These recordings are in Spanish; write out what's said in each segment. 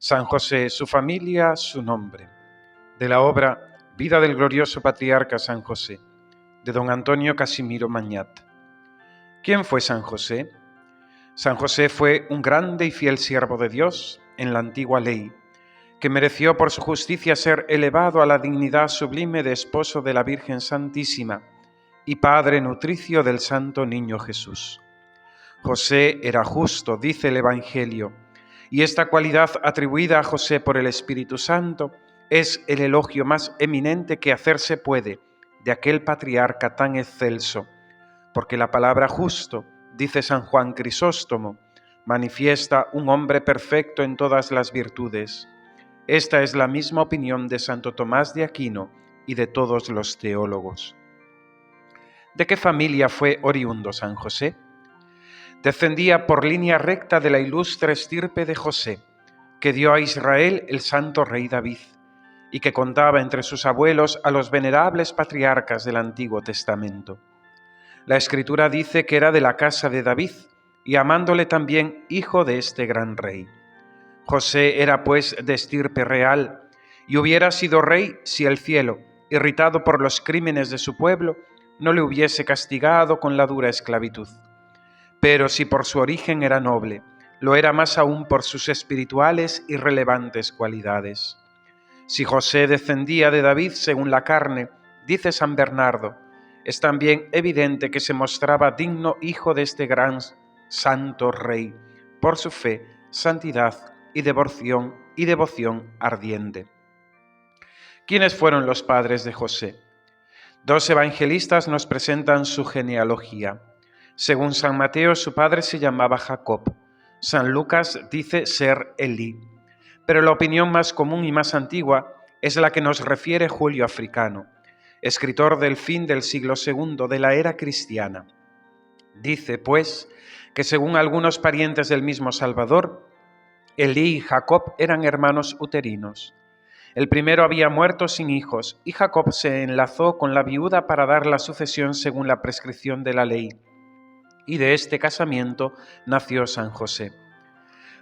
San José, su familia, su nombre. De la obra Vida del glorioso patriarca San José, de don Antonio Casimiro Mañat. ¿Quién fue San José? San José fue un grande y fiel siervo de Dios en la antigua ley, que mereció por su justicia ser elevado a la dignidad sublime de esposo de la Virgen Santísima y padre nutricio del Santo Niño Jesús. José era justo, dice el Evangelio, y esta cualidad atribuida a José por el Espíritu Santo es el elogio más eminente que hacerse puede de aquel patriarca tan excelso, porque la palabra justo, dice San Juan Crisóstomo, manifiesta un hombre perfecto en todas las virtudes. Esta es la misma opinión de Santo Tomás de Aquino y de todos los teólogos. ¿De qué familia fue oriundo San José? Descendía por línea recta de la ilustre estirpe de José, que dio a Israel el santo rey David, y que contaba entre sus abuelos a los venerables patriarcas del Antiguo Testamento. La Escritura dice que era de la casa de David, y amándole también hijo de este gran rey. José era pues de estirpe real, y hubiera sido rey si el cielo, irritado por los crímenes de su pueblo, no le hubiese castigado con la dura esclavitud. Pero si por su origen era noble, lo era más aún por sus espirituales y relevantes cualidades. Si José descendía de David según la carne, dice San Bernardo, es también evidente que se mostraba digno hijo de este gran santo rey, por su fe, santidad y devoción ardiente. ¿Quiénes fueron los padres de José? Dos evangelistas nos presentan su genealogía. Según San Mateo, su padre se llamaba Jacob. San Lucas dice ser Elí. Pero la opinión más común y más antigua es la que nos refiere Julio Africano, escritor del fin del siglo II de la era cristiana. Dice, pues, que según algunos parientes del mismo Salvador, Elí y Jacob eran hermanos uterinos. El primero había muerto sin hijos y Jacob se enlazó con la viuda para dar la sucesión según la prescripción de la ley. Y de este casamiento nació San José.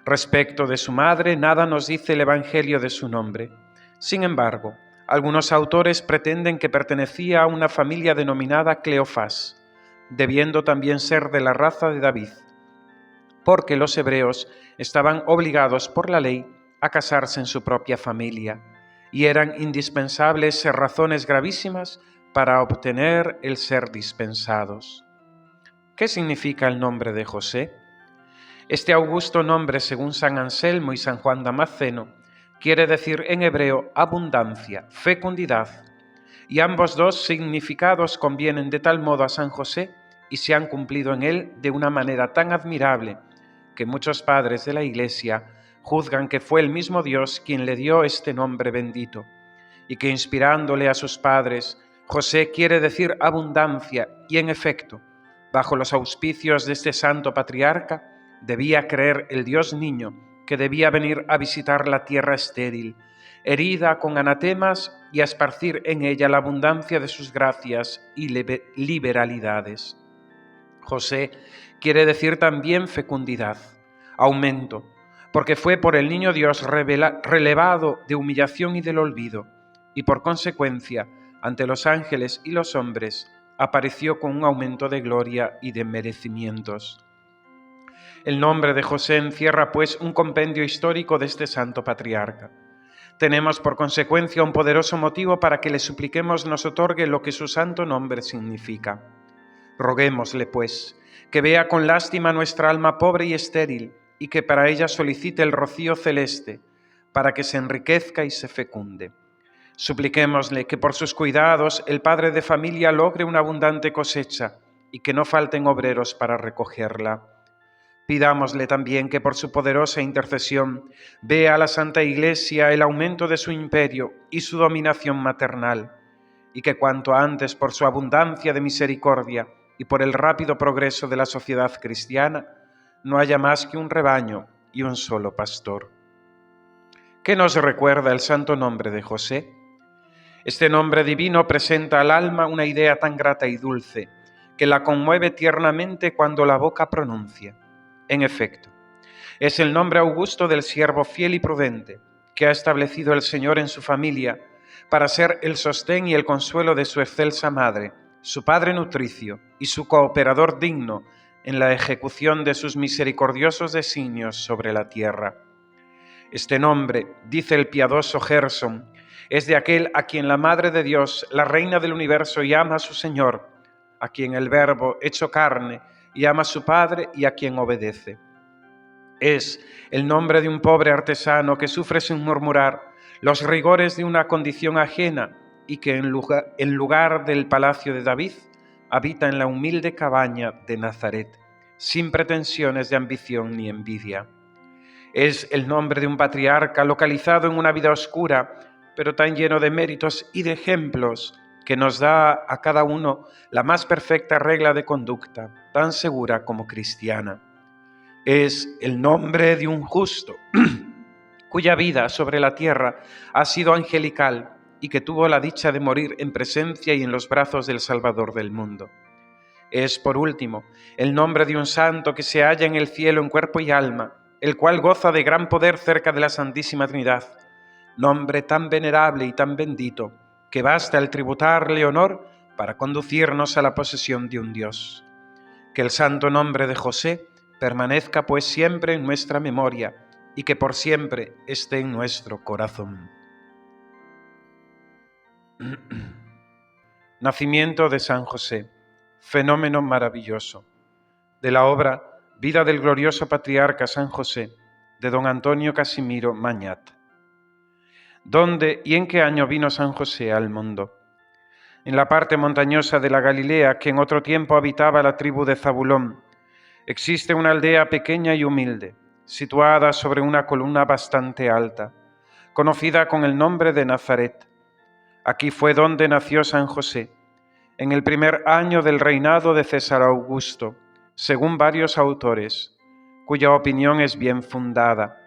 Respecto de su madre, nada nos dice el Evangelio de su nombre. Sin embargo, algunos autores pretenden que pertenecía a una familia denominada Cleofás, debiendo también ser de la raza de David, porque los hebreos estaban obligados por la ley a casarse en su propia familia, y eran indispensables razones gravísimas para obtener el ser dispensados. ¿Qué significa el nombre de José? Este augusto nombre, según San Anselmo y San Juan Damasceno, quiere decir en hebreo abundancia, fecundidad, y ambos dos significados convienen de tal modo a San José y se han cumplido en él de una manera tan admirable que muchos padres de la Iglesia juzgan que fue el mismo Dios quien le dio este nombre bendito, y que inspirándole a sus padres, José quiere decir abundancia, y en efecto, bajo los auspicios de este santo patriarca, debía creer el Dios niño que debía venir a visitar la tierra estéril, herida con anatemas, y a esparcir en ella la abundancia de sus gracias y liberalidades. José quiere decir también fecundidad, aumento, porque fue por el niño Dios relevado de humillación y del olvido, y por consecuencia, ante los ángeles y los hombres, apareció con un aumento de gloria y de merecimientos. El nombre de José encierra, pues, un compendio histórico de este santo patriarca. Tenemos, por consecuencia, un poderoso motivo para que le supliquemos nos otorgue lo que su santo nombre significa. Roguémosle, pues, que vea con lástima nuestra alma pobre y estéril, y que para ella solicite el rocío celeste, para que se enriquezca y se fecunde. Supliquémosle que por sus cuidados el padre de familia logre una abundante cosecha, y que no falten obreros para recogerla. Pidámosle también que por su poderosa intercesión vea a la Santa Iglesia el aumento de su imperio y su dominación maternal, y que cuanto antes por su abundancia de misericordia y por el rápido progreso de la sociedad cristiana, no haya más que un rebaño y un solo pastor. ¿Qué nos recuerda el santo nombre de José? Este nombre divino presenta al alma una idea tan grata y dulce, que la conmueve tiernamente cuando la boca pronuncia. En efecto, Es el nombre augusto del siervo fiel y prudente, que ha establecido el Señor en su familia, para ser el sostén y el consuelo de su excelsa madre, su padre nutricio y su cooperador digno en la ejecución de sus misericordiosos designios sobre la tierra. Este nombre, dice el piadoso Gerson, es de aquel a quien la Madre de Dios, la Reina del Universo, llama a su Señor, a quien el Verbo hecho carne llama a su Padre y a quien obedece. Es el nombre de un pobre artesano que sufre sin murmurar los rigores de una condición ajena y que en lugar del palacio de David habita en la humilde cabaña de Nazaret, sin pretensiones de ambición ni envidia. Es el nombre de un patriarca localizado en una vida oscura, pero tan lleno de méritos y de ejemplos que nos da a cada uno la más perfecta regla de conducta, tan segura como cristiana. Es el nombre de un justo, cuya vida sobre la tierra ha sido angelical y que tuvo la dicha de morir en presencia y en los brazos del Salvador del mundo. Es, por último, el nombre de un santo que se halla en el cielo en cuerpo y alma, el cual goza de gran poder cerca de la Santísima Trinidad, nombre tan venerable y tan bendito que basta el tributarle honor para conducirnos a la posesión de un Dios. Que el santo nombre de José permanezca pues siempre en nuestra memoria y que por siempre esté en nuestro corazón. Nacimiento de San José, fenómeno maravilloso, de la obra Vida del glorioso patriarca San José, de don Antonio Casimiro Mañat. ¿Dónde y en qué año vino San José al mundo? En la parte montañosa de la Galilea, que en otro tiempo habitaba la tribu de Zabulón, existe una aldea pequeña y humilde, situada sobre una columna bastante alta, conocida con el nombre de Nazaret. Aquí fue donde nació San José, en el primer año del reinado de César Augusto, según varios autores, cuya opinión es bien fundada.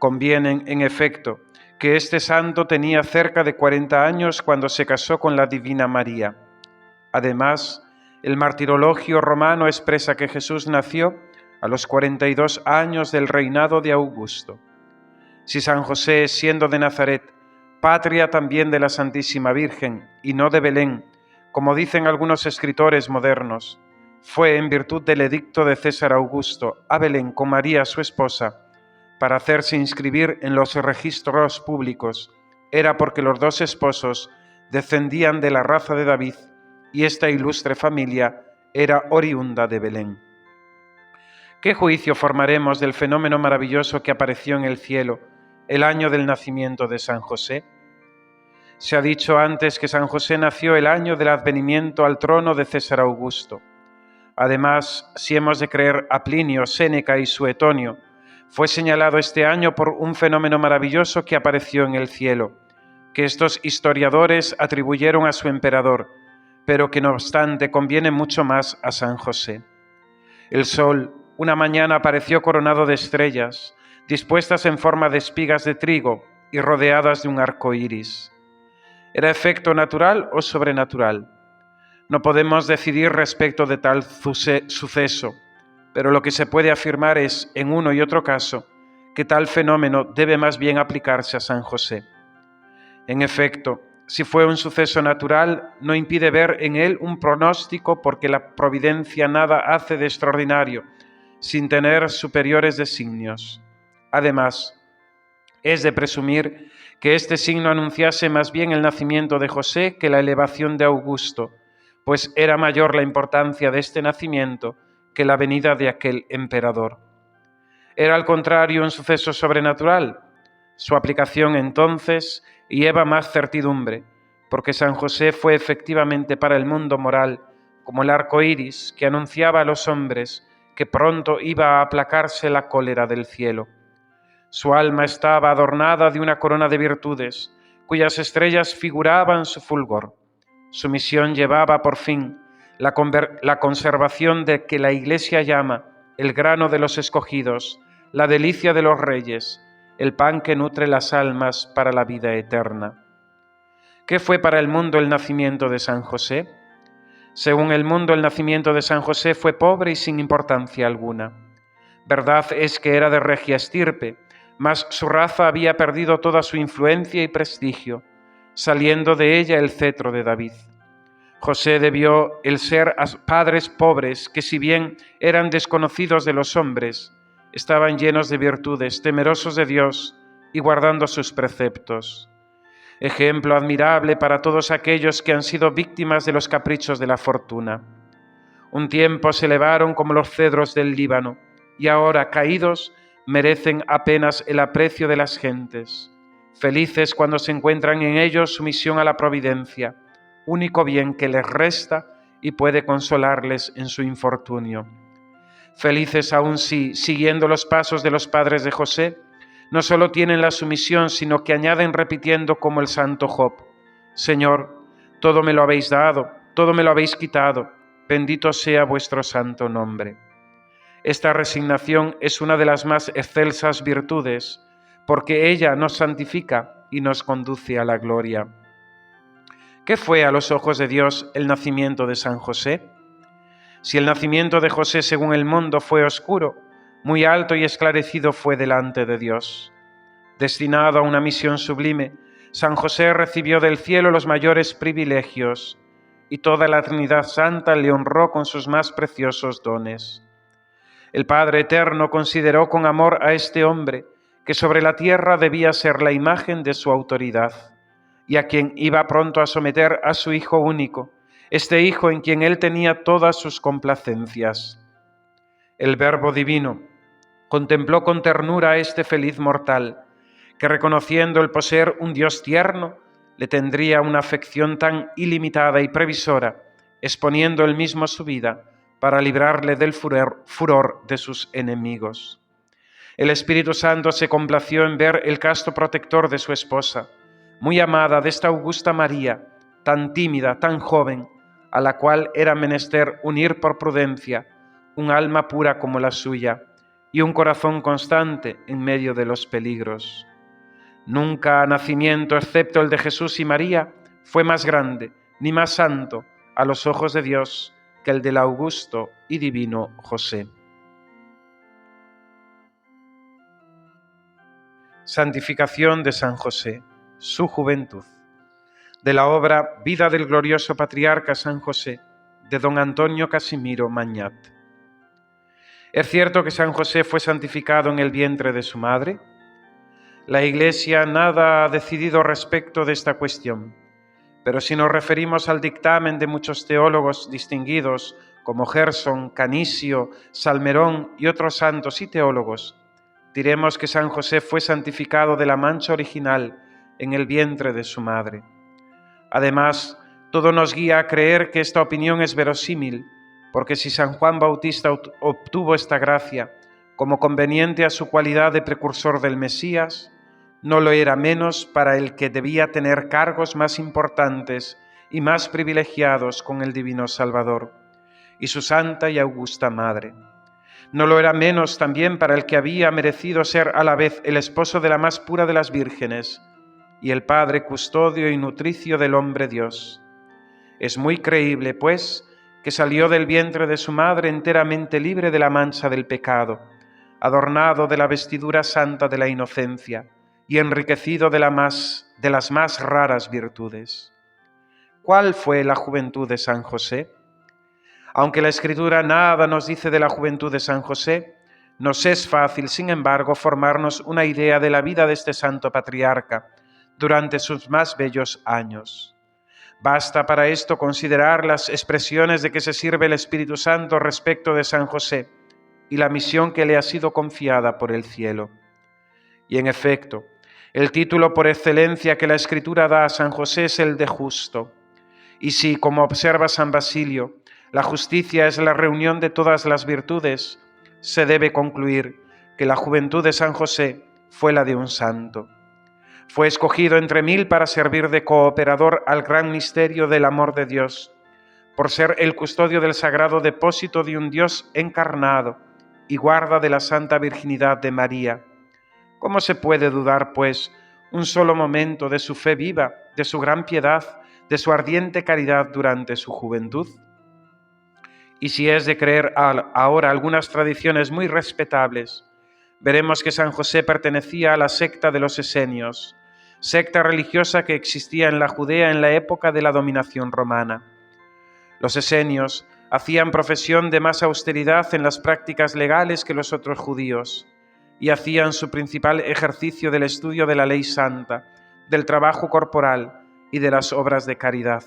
Conviene, en efecto, que este santo tenía cerca de 40 años cuando se casó con la Divina María. Además, el martirologio romano expresa que Jesús nació a los 42 años del reinado de Augusto. Si San José, siendo de Nazaret, patria también de la Santísima Virgen, y no de Belén, como dicen algunos escritores modernos, fue en virtud del edicto de César Augusto a Belén con María su esposa, para hacerse inscribir en los registros públicos, era porque los dos esposos descendían de la raza de David y esta ilustre familia era oriunda de Belén. ¿Qué juicio formaremos del fenómeno maravilloso que apareció en el cielo el año del nacimiento de San José? Se ha dicho antes que San José nació el año del advenimiento al trono de César Augusto. Además, si hemos de creer a Plinio, Séneca y Suetonio, fue señalado este año por un fenómeno maravilloso que apareció en el cielo, que estos historiadores atribuyeron a su emperador, pero que no obstante conviene mucho más a San José. El sol, una mañana, apareció coronado de estrellas, dispuestas en forma de espigas de trigo y rodeadas de un arco iris. ¿Era efecto natural o sobrenatural? No podemos decidir respecto de tal suceso, pero lo que se puede afirmar es, en uno y otro caso, que tal fenómeno debe más bien aplicarse a San José. En efecto, si fue un suceso natural, no impide ver en él un pronóstico, porque la providencia nada hace de extraordinario, sin tener superiores designios. Además, es de presumir que este signo anunciase más bien el nacimiento de José que la elevación de Augusto, pues era mayor la importancia de este nacimiento que la venida de aquel emperador. Era al contrario un suceso sobrenatural. Su aplicación entonces lleva más certidumbre, porque San José fue efectivamente para el mundo moral como el arco iris que anunciaba a los hombres que pronto iba a aplacarse la cólera del cielo. Su alma estaba adornada de una corona de virtudes, cuyas estrellas figuraban su fulgor. Su misión llevaba por fin la conservación de que la Iglesia llama el grano de los escogidos, la delicia de los reyes, el pan que nutre las almas para la vida eterna. ¿Qué fue para el mundo el nacimiento de San José? Según el mundo, el nacimiento de San José fue pobre y sin importancia alguna. Verdad es que era de regia estirpe, mas su raza había perdido toda su influencia y prestigio, saliendo de ella el cetro de David. José debió el ser a padres pobres que, si bien eran desconocidos de los hombres, estaban llenos de virtudes, temerosos de Dios y guardando sus preceptos. Ejemplo admirable para todos aquellos que han sido víctimas de los caprichos de la fortuna. Un tiempo se elevaron como los cedros del Líbano, y ahora, caídos, merecen apenas el aprecio de las gentes, felices cuando se encuentran en ellos sumisión a la providencia, único bien que les resta y puede consolarles en su infortunio. Felices aún si, siguiendo los pasos de los padres de José, no solo tienen la sumisión, sino que añaden repitiendo como el santo Job: Señor, todo me lo habéis dado, todo me lo habéis quitado, bendito sea vuestro santo nombre. Esta resignación es una de las más excelsas virtudes, porque ella nos santifica y nos conduce a la gloria. ¿Qué fue a los ojos de Dios el nacimiento de San José? Si el nacimiento de José según el mundo fue oscuro, muy alto y esclarecido fue delante de Dios. Destinado a una misión sublime, San José recibió del cielo los mayores privilegios y toda la Trinidad Santa le honró con sus más preciosos dones. El Padre Eterno consideró con amor a este hombre que sobre la tierra debía ser la imagen de su autoridad y a quien iba pronto a someter a su Hijo único, este Hijo en quien él tenía todas sus complacencias. El Verbo Divino contempló con ternura a este feliz mortal, que reconociendo el poseer un Dios tierno, le tendría una afección tan ilimitada y previsora, exponiendo él mismo su vida para librarle del furor de sus enemigos. El Espíritu Santo se complació en ver el casto protector de su esposa, muy amada de esta augusta María, tan tímida, tan joven, a la cual era menester unir por prudencia un alma pura como la suya y un corazón constante en medio de los peligros. Nunca nacimiento, excepto el de Jesús y María, fue más grande ni más santo a los ojos de Dios que el del augusto y divino José. Santificación de San José, su juventud. De la obra Vida del glorioso patriarca San José, de don Antonio Casimiro Mañat. ¿Es cierto que San José fue santificado en el vientre de su madre? La Iglesia nada ha decidido respecto de esta cuestión, pero si nos referimos al dictamen de muchos teólogos distinguidos como Gerson, Canisio, Salmerón y otros santos y teólogos, diremos que San José fue santificado de la mancha original en el vientre de su madre. Además, todo nos guía a creer que esta opinión es verosímil, porque si San Juan Bautista obtuvo esta gracia como conveniente a su cualidad de precursor del Mesías, no lo era menos para el que debía tener cargos más importantes y más privilegiados con el Divino Salvador y su santa y augusta Madre. No lo era menos también para el que había merecido ser a la vez el esposo de la más pura de las vírgenes y el Padre custodio y nutricio del hombre Dios. Es muy creíble, pues, que salió del vientre de su madre enteramente libre de la mancha del pecado, adornado de la vestidura santa de la inocencia y enriquecido de las más raras virtudes. ¿Cuál fue la juventud de San José? Aunque la Escritura nada nos dice de la juventud de San José, nos es fácil, sin embargo, formarnos una idea de la vida de este santo patriarca durante sus más bellos años. Basta para esto considerar las expresiones de que se sirve el Espíritu Santo respecto de San José y la misión que le ha sido confiada por el cielo. Y en efecto, el título por excelencia que la Escritura da a San José es el de justo. Y si, como observa San Basilio, la justicia es la reunión de todas las virtudes, se debe concluir que la juventud de San José fue la de un santo. Fue escogido entre 1000 para servir de cooperador al gran misterio del amor de Dios, por ser el custodio del sagrado depósito de un Dios encarnado y guarda de la santa virginidad de María. ¿Cómo se puede dudar, pues, un solo momento de su fe viva, de su gran piedad, de su ardiente caridad durante su juventud? Y si es de creer ahora algunas tradiciones muy respetables, veremos que San José pertenecía a la secta de los esenios, secta religiosa que existía en la Judea en la época de la dominación romana. Los esenios hacían profesión de más austeridad en las prácticas legales que los otros judíos y hacían su principal ejercicio del estudio de la ley santa, del trabajo corporal y de las obras de caridad.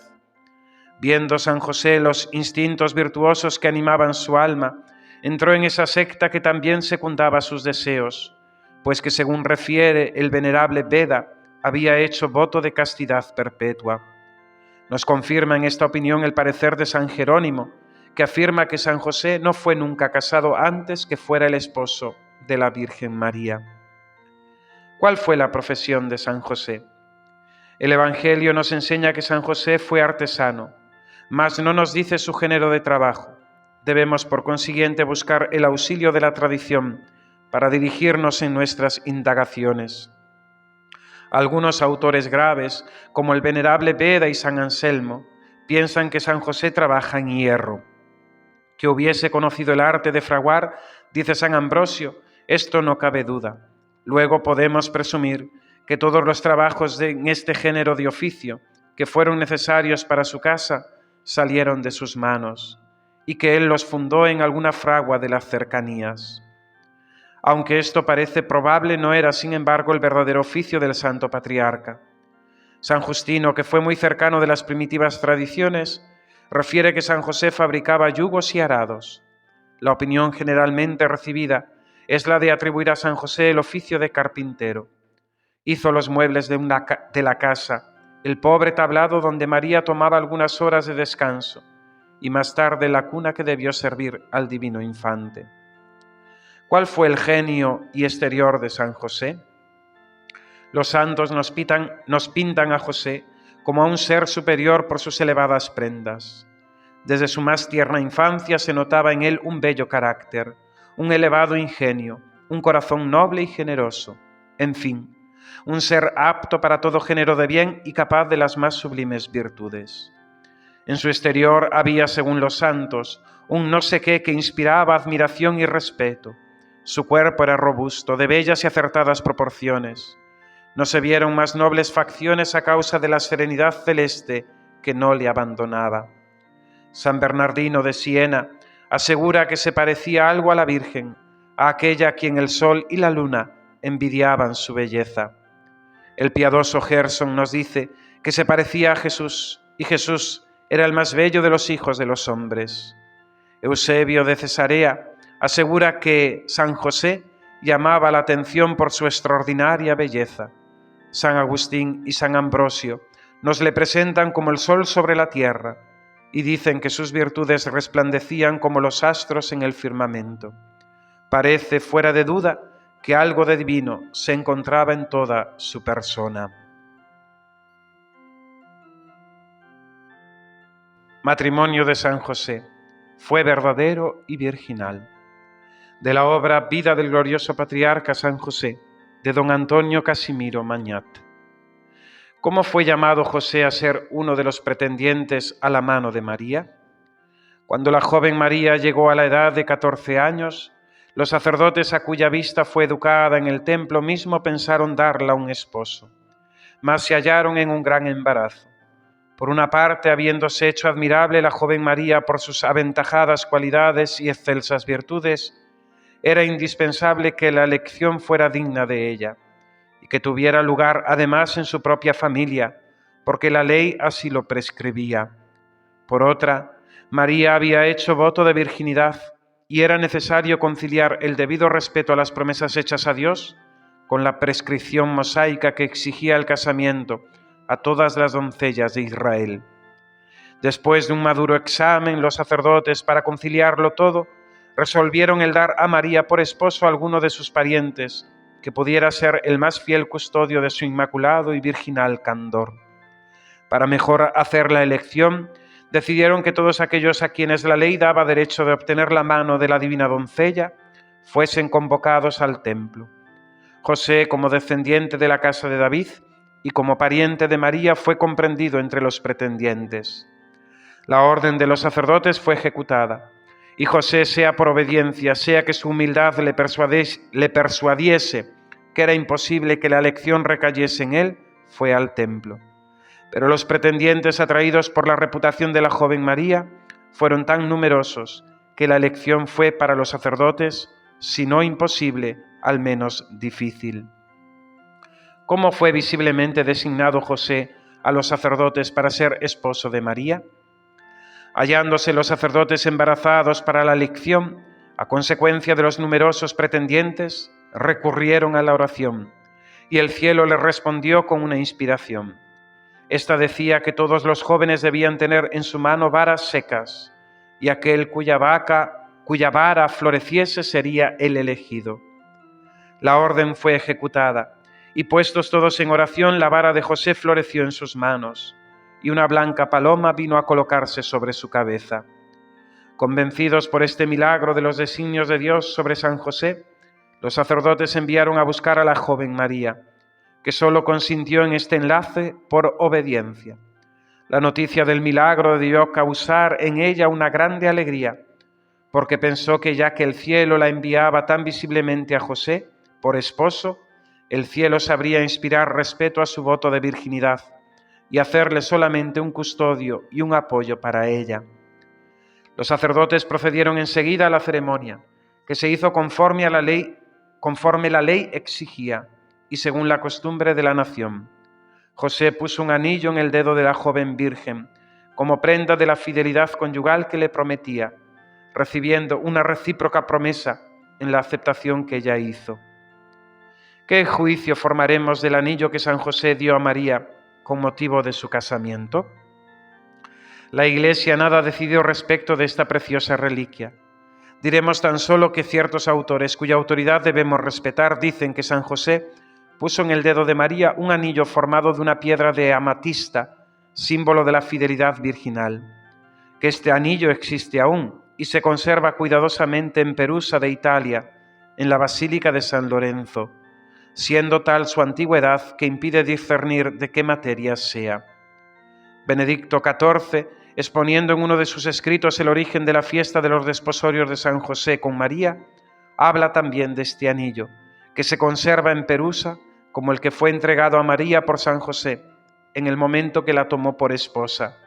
Viendo San José los instintos virtuosos que animaban su alma, entró en esa secta que también secundaba sus deseos, pues que según refiere el venerable Beda, había hecho voto de castidad perpetua. Nos confirma en esta opinión el parecer de San Jerónimo, que afirma que San José no fue nunca casado antes que fuera el esposo de la Virgen María. ¿Cuál fue la profesión de San José? El Evangelio nos enseña que San José fue artesano, mas no nos dice su género de trabajo. Debemos, por consiguiente, buscar el auxilio de la tradición para dirigirnos en nuestras indagaciones. Algunos autores graves, como el venerable Beda y San Anselmo, piensan que San José trabaja en hierro. Que hubiese conocido el arte de fraguar, dice San Ambrosio, esto no cabe duda. Luego podemos presumir que todos los trabajos en este género de oficio que fueron necesarios para su casa salieron de sus manos y que él los fundó en alguna fragua de las cercanías. Aunque esto parece probable, no era, sin embargo, el verdadero oficio del santo patriarca. San Justino, que fue muy cercano de las primitivas tradiciones, refiere que San José fabricaba yugos y arados. La opinión generalmente recibida es la de atribuir a San José el oficio de carpintero. Hizo los muebles de la casa, el pobre tablado donde María tomaba algunas horas de descanso, y más tarde la cuna que debió servir al divino infante. ¿Cuál fue el genio y exterior de San José? Los santos nos pintan a José como a un ser superior por sus elevadas prendas. Desde su más tierna infancia se notaba en él un bello carácter, un elevado ingenio, un corazón noble y generoso, en fin, un ser apto para todo género de bien y capaz de las más sublimes virtudes. En su exterior había, según los santos, un no sé qué que inspiraba admiración y respeto. Su cuerpo era robusto, de bellas y acertadas proporciones. No se vieron más nobles facciones a causa de la serenidad celeste que no le abandonaba. San Bernardino de Siena asegura que se parecía algo a la Virgen, a aquella a quien el sol y la luna envidiaban su belleza. El piadoso Gerson nos dice que se parecía a Jesús, y Jesús era el más bello de los hijos de los hombres. Eusebio de Cesarea asegura que San José llamaba la atención por su extraordinaria belleza. San Agustín y San Ambrosio nos le presentan como el sol sobre la tierra y dicen que sus virtudes resplandecían como los astros en el firmamento. Parece, fuera de duda, que algo de divino se encontraba en toda su persona. Matrimonio de San José fue verdadero y virginal. De la obra Vida del glorioso patriarca San José, de don Antonio Casimiro Mañat. ¿Cómo fue llamado José a ser uno de los pretendientes a la mano de María? Cuando la joven María llegó a la edad de 14 años, los sacerdotes a cuya vista fue educada en el templo mismo pensaron darla a un esposo, mas se hallaron en un gran embarazo. Por una parte, habiéndose hecho admirable la joven María por sus aventajadas cualidades y excelsas virtudes, era indispensable que la elección fuera digna de ella y que tuviera lugar además en su propia familia, porque la ley así lo prescribía. Por otra, María había hecho voto de virginidad y era necesario conciliar el debido respeto a las promesas hechas a Dios con la prescripción mosaica que exigía el casamiento a todas las doncellas de Israel. Después de un maduro examen, los sacerdotes, para conciliarlo todo, resolvieron el dar a María por esposo a alguno de sus parientes, que pudiera ser el más fiel custodio de su inmaculado y virginal candor. Para mejor hacer la elección, decidieron que todos aquellos a quienes la ley daba derecho de obtener la mano de la divina doncella fuesen convocados al templo. José, como descendiente de la casa de David y como pariente de María, fue comprendido entre los pretendientes. La orden de los sacerdotes fue ejecutada. Y José, sea por obediencia, sea que su humildad le persuadiese que era imposible que la elección recayese en él, fue al templo. Pero los pretendientes, atraídos por la reputación de la joven María, fueron tan numerosos que la elección fue para los sacerdotes, si no imposible, al menos difícil. ¿Cómo fue visiblemente designado José a los sacerdotes para ser esposo de María? Hallándose los sacerdotes embarazados para la elección, a consecuencia de los numerosos pretendientes, recurrieron a la oración, y el cielo les respondió con una inspiración. Esta decía que todos los jóvenes debían tener en su mano varas secas, y aquel cuya vara floreciese sería el elegido. La orden fue ejecutada, y puestos todos en oración, la vara de José floreció en sus manos, y una blanca paloma vino a colocarse sobre su cabeza. Convencidos por este milagro de los designios de Dios sobre San José, los sacerdotes enviaron a buscar a la joven María, que solo consintió en este enlace por obediencia. La noticia del milagro debió causar en ella una grande alegría, porque pensó que ya que el cielo la enviaba tan visiblemente a José por esposo, el cielo sabría inspirar respeto a su voto de virginidad y hacerle solamente un custodio y un apoyo para ella. Los sacerdotes procedieron enseguida a la ceremonia, que se hizo conforme la ley exigía y según la costumbre de la nación. José puso un anillo en el dedo de la joven virgen, como prenda de la fidelidad conyugal que le prometía, recibiendo una recíproca promesa en la aceptación que ella hizo. ¿Qué juicio formaremos del anillo que San José dio a María con motivo de su casamiento? La Iglesia nada decidió respecto de esta preciosa reliquia. Diremos tan solo que ciertos autores, cuya autoridad debemos respetar, dicen que San José puso en el dedo de María un anillo formado de una piedra de amatista, símbolo de la fidelidad virginal. Que este anillo existe aún y se conserva cuidadosamente en Perusa de Italia, en la Basílica de San Lorenzo, siendo tal su antigüedad que impide discernir de qué materia sea. Benedicto XIV, exponiendo en uno de sus escritos el origen de la fiesta de los desposorios de San José con María, habla también de este anillo, que se conserva en Perusa como el que fue entregado a María por San José en el momento que la tomó por esposa.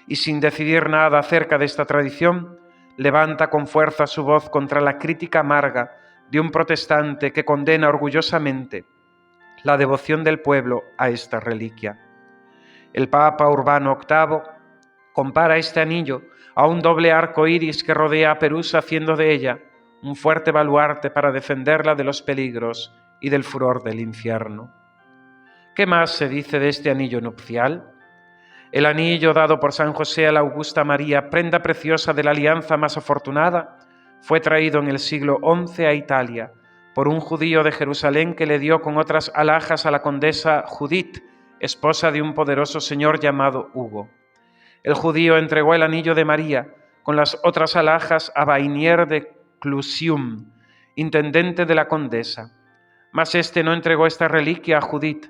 Y sin decidir nada acerca de esta tradición, levanta con fuerza su voz contra la crítica amarga de un protestante que condena orgullosamente la devoción del pueblo a esta reliquia. El Papa Urbano VIII compara este anillo a un doble arco iris que rodea a Perusa, haciendo de ella un fuerte baluarte para defenderla de los peligros y del furor del infierno. ¿Qué más se dice de este anillo nupcial? El anillo dado por San José a la augusta María, prenda preciosa de la alianza más afortunada, fue traído en el siglo XI a Italia por un judío de Jerusalén que le dio con otras alhajas a la condesa Judith, esposa de un poderoso señor llamado Hugo. El judío entregó el anillo de María con las otras alhajas a Vainier de Clusium, intendente de la condesa. Mas éste no entregó esta reliquia a Judith,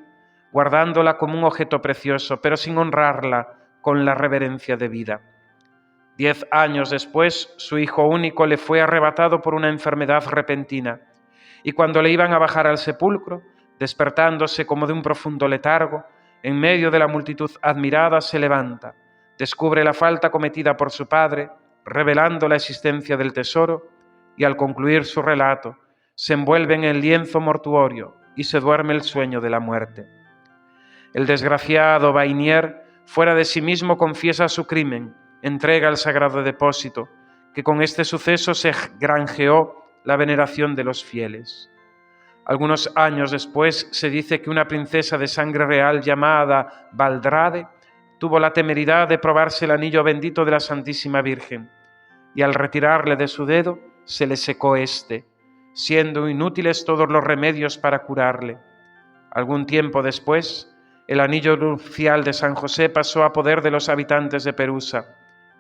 guardándola como un objeto precioso, pero sin honrarla con la reverencia debida. 10 años después, su hijo único le fue arrebatado por una enfermedad repentina, y cuando le iban a bajar al sepulcro, despertándose como de un profundo letargo, en medio de la multitud admirada se levanta, descubre la falta cometida por su padre, revelando la existencia del tesoro, y al concluir su relato, se envuelve en el lienzo mortuorio y se duerme el sueño de la muerte. El desgraciado Vainier, fuera de sí mismo, confiesa su crimen, entrega el sagrado depósito, que con este suceso se granjeó la veneración de los fieles. Algunos años después se dice que una princesa de sangre real llamada Valdrade tuvo la temeridad de probarse el anillo bendito de la Santísima Virgen, y al retirarle de su dedo se le secó éste, siendo inútiles todos los remedios para curarle. Algún tiempo después, el anillo nupcial de San José pasó a poder de los habitantes de Perusa,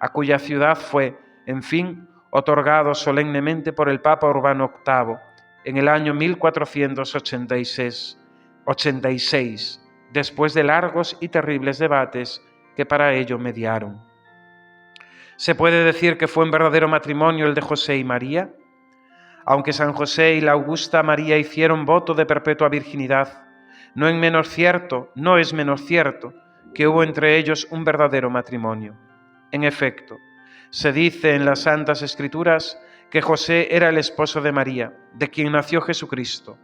a cuya ciudad fue, en fin, otorgado solemnemente por el Papa Urbano VIII en el año 1486, después de largos y terribles debates que para ello mediaron. ¿Se puede decir que fue un verdadero matrimonio el de José y María? Aunque San José y la augusta María hicieron voto de perpetua virginidad, no es menos cierto que hubo entre ellos un verdadero matrimonio. En efecto, se dice en las Santas Escrituras que José era el esposo de María, de quien nació Jesucristo.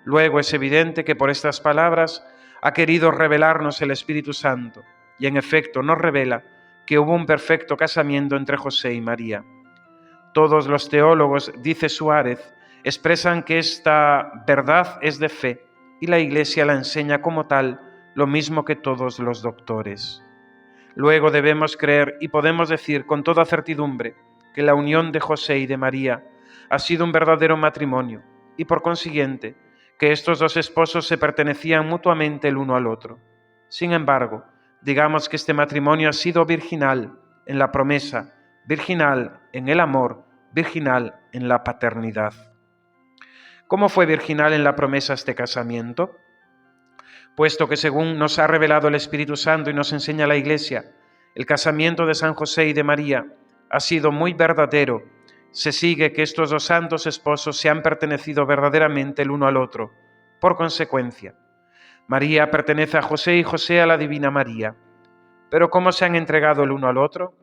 Luego es evidente que por estas palabras ha querido revelarnos el Espíritu Santo, y en efecto nos revela que hubo un perfecto casamiento entre José y María. Todos los teólogos, dice Suárez, expresan que esta verdad es de fe y la Iglesia la enseña como tal, lo mismo que todos los doctores. Luego debemos creer y podemos decir con toda certidumbre que la unión de José y de María ha sido un verdadero matrimonio y por consiguiente que estos dos esposos se pertenecían mutuamente el uno al otro. Sin embargo, digamos que este matrimonio ha sido virginal en la promesa, virginal en el amor, virginal en la paternidad. ¿Cómo fue virginal en la promesa este casamiento? Puesto que según nos ha revelado el Espíritu Santo y nos enseña la Iglesia, el casamiento de San José y de María ha sido muy verdadero, se sigue que estos dos santos esposos se han pertenecido verdaderamente el uno al otro. Por consecuencia, María pertenece a José y José a la Divina María. ¿Pero cómo se han entregado el uno al otro?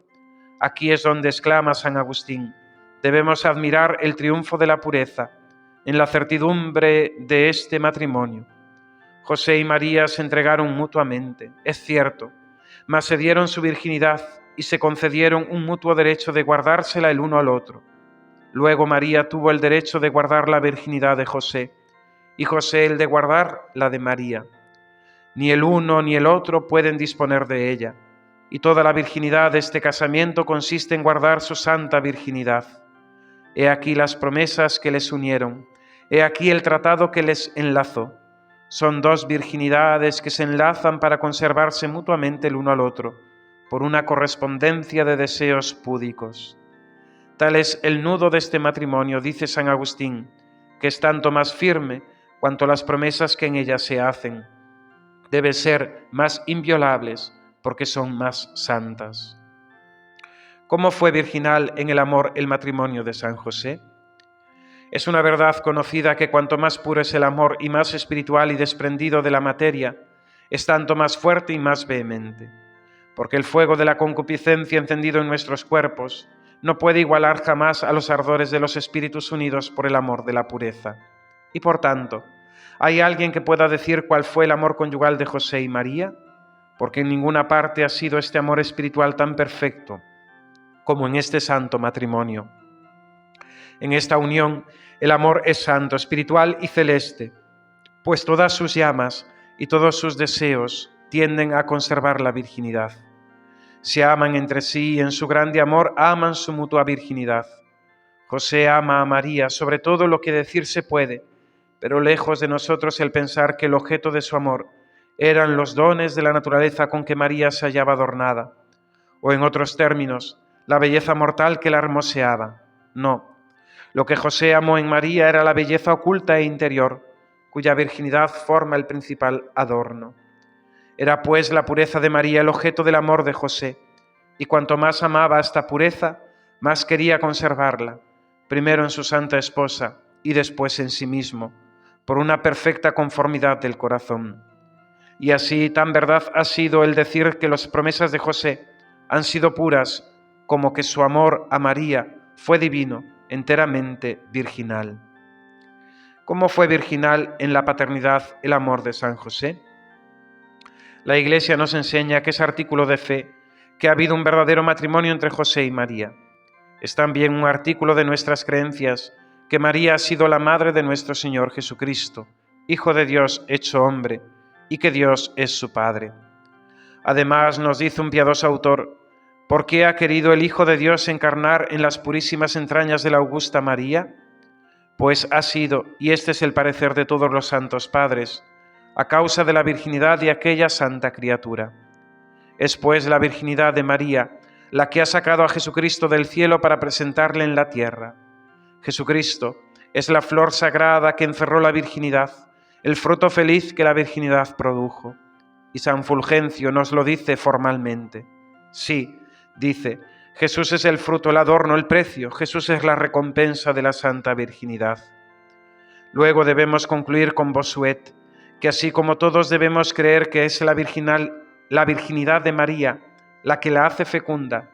Aquí es donde exclama San Agustín: debemos admirar el triunfo de la pureza en la certidumbre de este matrimonio. José y María se entregaron mutuamente, es cierto, mas se dieron su virginidad y se concedieron un mutuo derecho de guardársela el uno al otro. Luego María tuvo el derecho de guardar la virginidad de José y José el de guardar la de María. Ni el uno ni el otro pueden disponer de ella, y toda la virginidad de este casamiento consiste en guardar su santa virginidad. He aquí las promesas que les unieron, he aquí el tratado que les enlazó. Son dos virginidades que se enlazan para conservarse mutuamente el uno al otro, por una correspondencia de deseos púdicos. Tal es el nudo de este matrimonio, dice San Agustín, que es tanto más firme cuanto las promesas que en ella se hacen. Deben ser más inviolables porque son más santas. ¿Cómo fue virginal en el amor el matrimonio de San José? Es una verdad conocida que cuanto más puro es el amor y más espiritual y desprendido de la materia, es tanto más fuerte y más vehemente, porque el fuego de la concupiscencia encendido en nuestros cuerpos no puede igualar jamás a los ardores de los espíritus unidos por el amor de la pureza. Y por tanto, ¿hay alguien que pueda decir cuál fue el amor conyugal de José y María? Porque en ninguna parte ha sido este amor espiritual tan perfecto como en este santo matrimonio. En esta unión, el amor es santo, espiritual y celeste, pues todas sus llamas y todos sus deseos tienden a conservar la virginidad. Se aman entre sí y en su grande amor aman su mutua virginidad. José ama a María sobre todo lo que decir se puede, pero lejos de nosotros el pensar que el objeto de su amor eran los dones de la naturaleza con que María se hallaba adornada, o en otros términos, la belleza mortal que la hermoseaba. No, lo que José amó en María era la belleza oculta e interior, cuya virginidad forma el principal adorno. Era pues la pureza de María el objeto del amor de José, y cuanto más amaba esta pureza, más quería conservarla, primero en su santa esposa y después en sí mismo, por una perfecta conformidad del corazón. Y así tan verdad ha sido el decir que las promesas de José han sido puras, como que su amor a María fue divino, enteramente virginal. ¿Cómo fue virginal en la paternidad el amor de San José? La Iglesia nos enseña que es artículo de fe que ha habido un verdadero matrimonio entre José y María. Es también un artículo de nuestras creencias que María ha sido la madre de nuestro Señor Jesucristo, Hijo de Dios hecho hombre, y que Dios es su Padre. Además, nos dice un piadoso autor, ¿por qué ha querido el Hijo de Dios encarnar en las purísimas entrañas de la augusta María? Pues ha sido, y este es el parecer de todos los santos padres, a causa de la virginidad de aquella santa criatura. Es pues la virginidad de María la que ha sacado a Jesucristo del cielo para presentarle en la tierra. Jesucristo es la flor sagrada que encerró la virginidad, el fruto feliz que la virginidad produjo. Y San Fulgencio nos lo dice formalmente. Sí, dice, Jesús es el fruto, el adorno, el precio. Jesús es la recompensa de la santa virginidad. Luego debemos concluir con Bossuet, que así como todos debemos creer que es la virginidad de María la que la hace fecunda,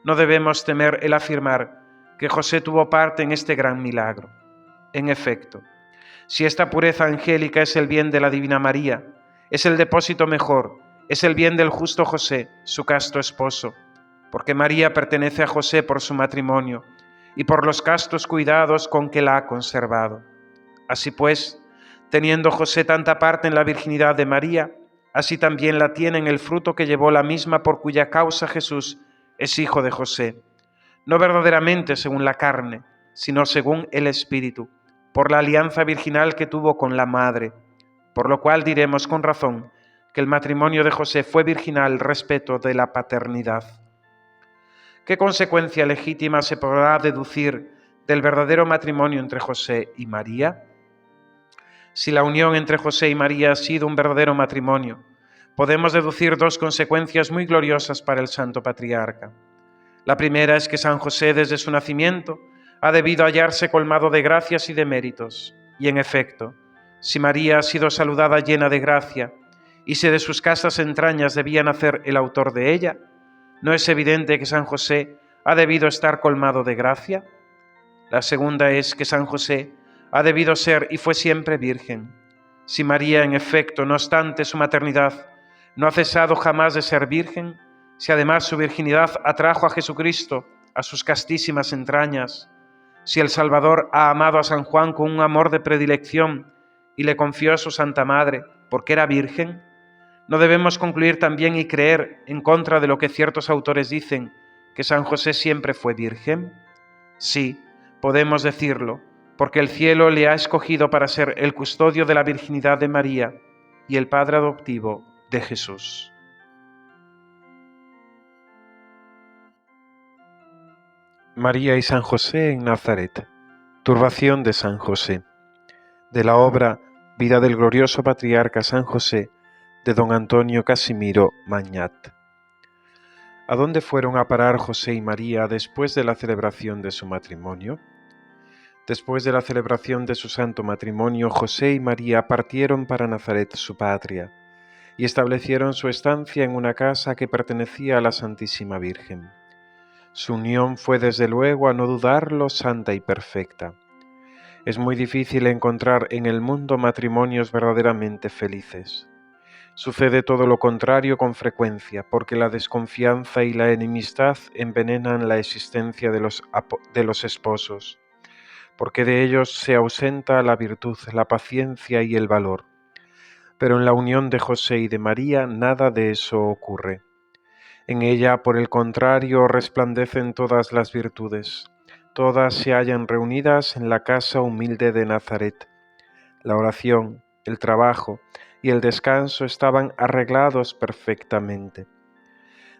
no debemos temer el afirmar que José tuvo parte en este gran milagro. En efecto, si esta pureza angélica es el bien de la Divina María, es el depósito mejor, es el bien del justo José, su casto esposo, porque María pertenece a José por su matrimonio y por los castos cuidados con que la ha conservado. Así pues, teniendo José tanta parte en la virginidad de María, así también la tiene en el fruto que llevó la misma por cuya causa Jesús es hijo de José, no verdaderamente según la carne, sino según el Espíritu, por la alianza virginal que tuvo con la Madre, por lo cual diremos con razón que el matrimonio de José fue virginal respecto de la paternidad. ¿Qué consecuencia legítima se podrá deducir del verdadero matrimonio entre José y María? Si la unión entre José y María ha sido un verdadero matrimonio, podemos deducir dos consecuencias muy gloriosas para el Santo Patriarca. La primera es que San José desde su nacimiento ha debido hallarse colmado de gracias y de méritos, y en efecto, si María ha sido saludada llena de gracia, y si de sus castas entrañas debía nacer el autor de ella, ¿no es evidente que San José ha debido estar colmado de gracia? La segunda es que San José ha debido ser y fue siempre virgen. Si María, en efecto, no obstante su maternidad, no ha cesado jamás de ser virgen, si además su virginidad atrajo a Jesucristo a sus castísimas entrañas, si el Salvador ha amado a San Juan con un amor de predilección y le confió a su Santa Madre porque era virgen, ¿no debemos concluir también y creer, en contra de lo que ciertos autores dicen, que San José siempre fue virgen? Sí, podemos decirlo, porque el cielo le ha escogido para ser el custodio de la virginidad de María y el padre adoptivo de Jesús. María y San José en Nazaret. Turbación de San José. De la obra Vida del glorioso patriarca San José, de don Antonio Casimiro Mañat. ¿A dónde fueron a parar José y María después de la celebración de su matrimonio? Después de la celebración de su santo matrimonio, José y María partieron para Nazaret, su patria, y establecieron su estancia en una casa que pertenecía a la Santísima Virgen. Su unión fue desde luego, a no dudarlo, santa y perfecta. Es muy difícil encontrar en el mundo matrimonios verdaderamente felices. Sucede todo lo contrario con frecuencia, porque la desconfianza y la enemistad envenenan la existencia de los esposos, porque de ellos se ausenta la virtud, la paciencia y el valor. Pero en la unión de José y de María nada de eso ocurre. En ella, por el contrario, resplandecen todas las virtudes. Todas se hallan reunidas en la casa humilde de Nazaret. La oración, el trabajo y el descanso estaban arreglados perfectamente.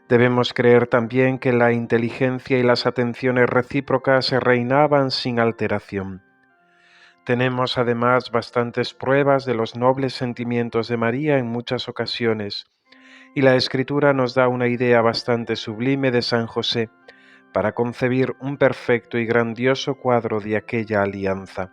Debemos creer también que la inteligencia y las atenciones recíprocas reinaban sin alteración. Tenemos además bastantes pruebas de los nobles sentimientos de María en muchas ocasiones, y la Escritura nos da una idea bastante sublime de San José para concebir un perfecto y grandioso cuadro de aquella alianza.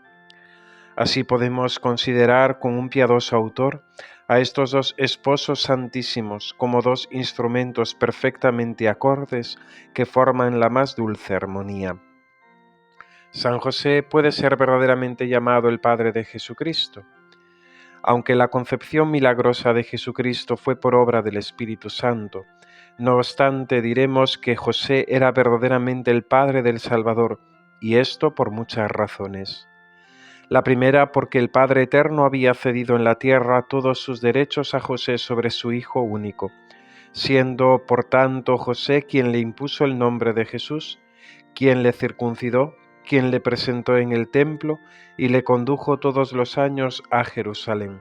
Así podemos considerar con un piadoso autor a estos dos esposos santísimos como dos instrumentos perfectamente acordes que forman la más dulce armonía. San José puede ser verdaderamente llamado el Padre de Jesucristo. Aunque la concepción milagrosa de Jesucristo fue por obra del Espíritu Santo, no obstante diremos que José era verdaderamente el Padre del Salvador, y esto por muchas razones. La primera, porque el Padre Eterno había cedido en la tierra todos sus derechos a José sobre su Hijo único, siendo por tanto José quien le impuso el nombre de Jesús, quien le circuncidó, quien le presentó en el templo y le condujo todos los años a Jerusalén.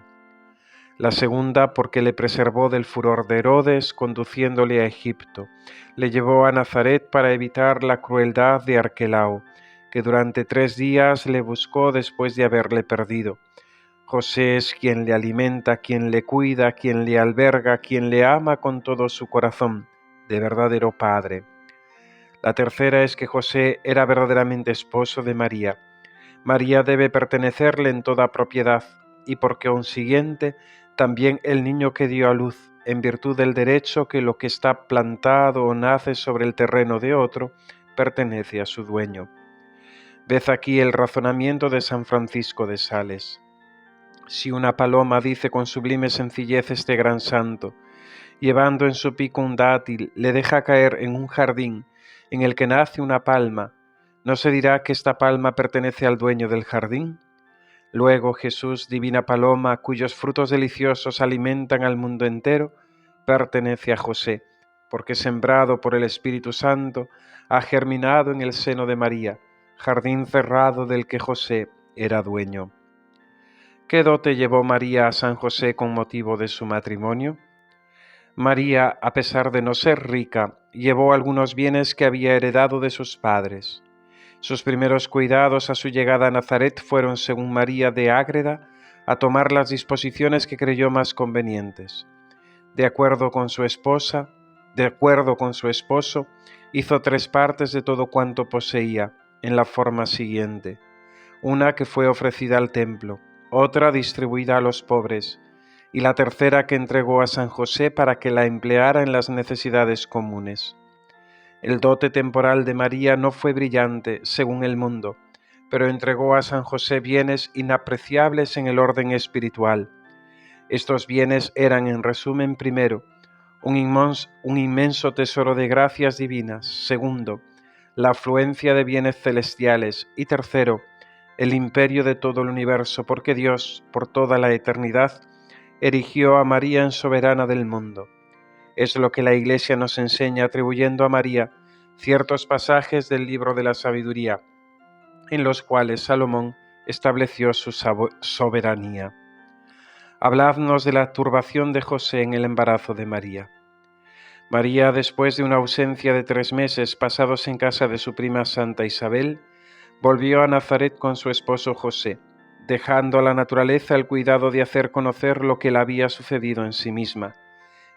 La segunda, porque le preservó del furor de Herodes, conduciéndole a Egipto. Le llevó a Nazaret para evitar la crueldad de Arquelao, que durante 3 días le buscó después de haberle perdido. José es quien le alimenta, quien le cuida, quien le alberga, quien le ama con todo su corazón, de verdadero padre. La tercera es que José era verdaderamente esposo de María. María debe pertenecerle en toda propiedad, y por consiguiente también el niño que dio a luz, en virtud del derecho que lo que está plantado o nace sobre el terreno de otro, pertenece a su dueño. Ved aquí el razonamiento de San Francisco de Sales. Si una paloma dice con sublime sencillez este gran santo, llevando en su pico un dátil, le deja caer en un jardín en el que nace una palma, ¿no se dirá que esta palma pertenece al dueño del jardín? Luego Jesús, divina paloma, cuyos frutos deliciosos alimentan al mundo entero, pertenece a José, porque sembrado por el Espíritu Santo, ha germinado en el seno de María, jardín cerrado del que José era dueño. ¿Qué dote llevó María a San José con motivo de su matrimonio? María, a pesar de no ser rica, llevó algunos bienes que había heredado de sus padres. Sus primeros cuidados a su llegada a Nazaret fueron, según María de Ágreda, a tomar las disposiciones que creyó más convenientes. De acuerdo con su esposo, hizo 3 partes de todo cuanto poseía, en la forma siguiente: una que fue ofrecida al templo, otra distribuida a los pobres, y la tercera que entregó a San José para que la empleara en las necesidades comunes. El dote temporal de María no fue brillante, según el mundo, pero entregó a San José bienes inapreciables en el orden espiritual. Estos bienes eran, en resumen, primero, un inmenso tesoro de gracias divinas; segundo, la afluencia de bienes celestiales; y tercero, el imperio de todo el universo, porque Dios, por toda la eternidad, erigió a María en soberana del mundo. Es lo que la Iglesia nos enseña atribuyendo a María ciertos pasajes del libro de la sabiduría, en los cuales Salomón estableció su soberanía. Habladnos de la turbación de José en el embarazo de María. María, después de una ausencia de 3 meses pasados en casa de su prima Santa Isabel, volvió a Nazaret con su esposo José, dejando a la naturaleza el cuidado de hacer conocer lo que le había sucedido en sí misma,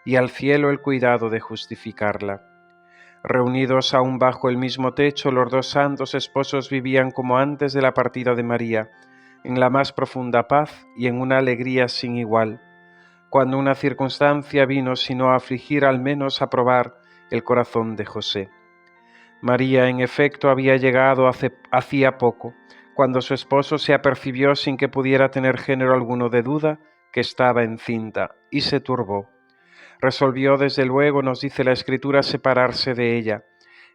y al cielo el cuidado de justificarla. Reunidos aún bajo el mismo techo, los 2 santos esposos vivían como antes de la partida de María, en la más profunda paz y en una alegría sin igual, cuando una circunstancia vino sino a afligir, al menos a probar, el corazón de José. María, en efecto, había llegado hacía poco, cuando su esposo se apercibió, sin que pudiera tener género alguno de duda, que estaba encinta, y se turbó. Resolvió, desde luego, nos dice la Escritura, separarse de ella,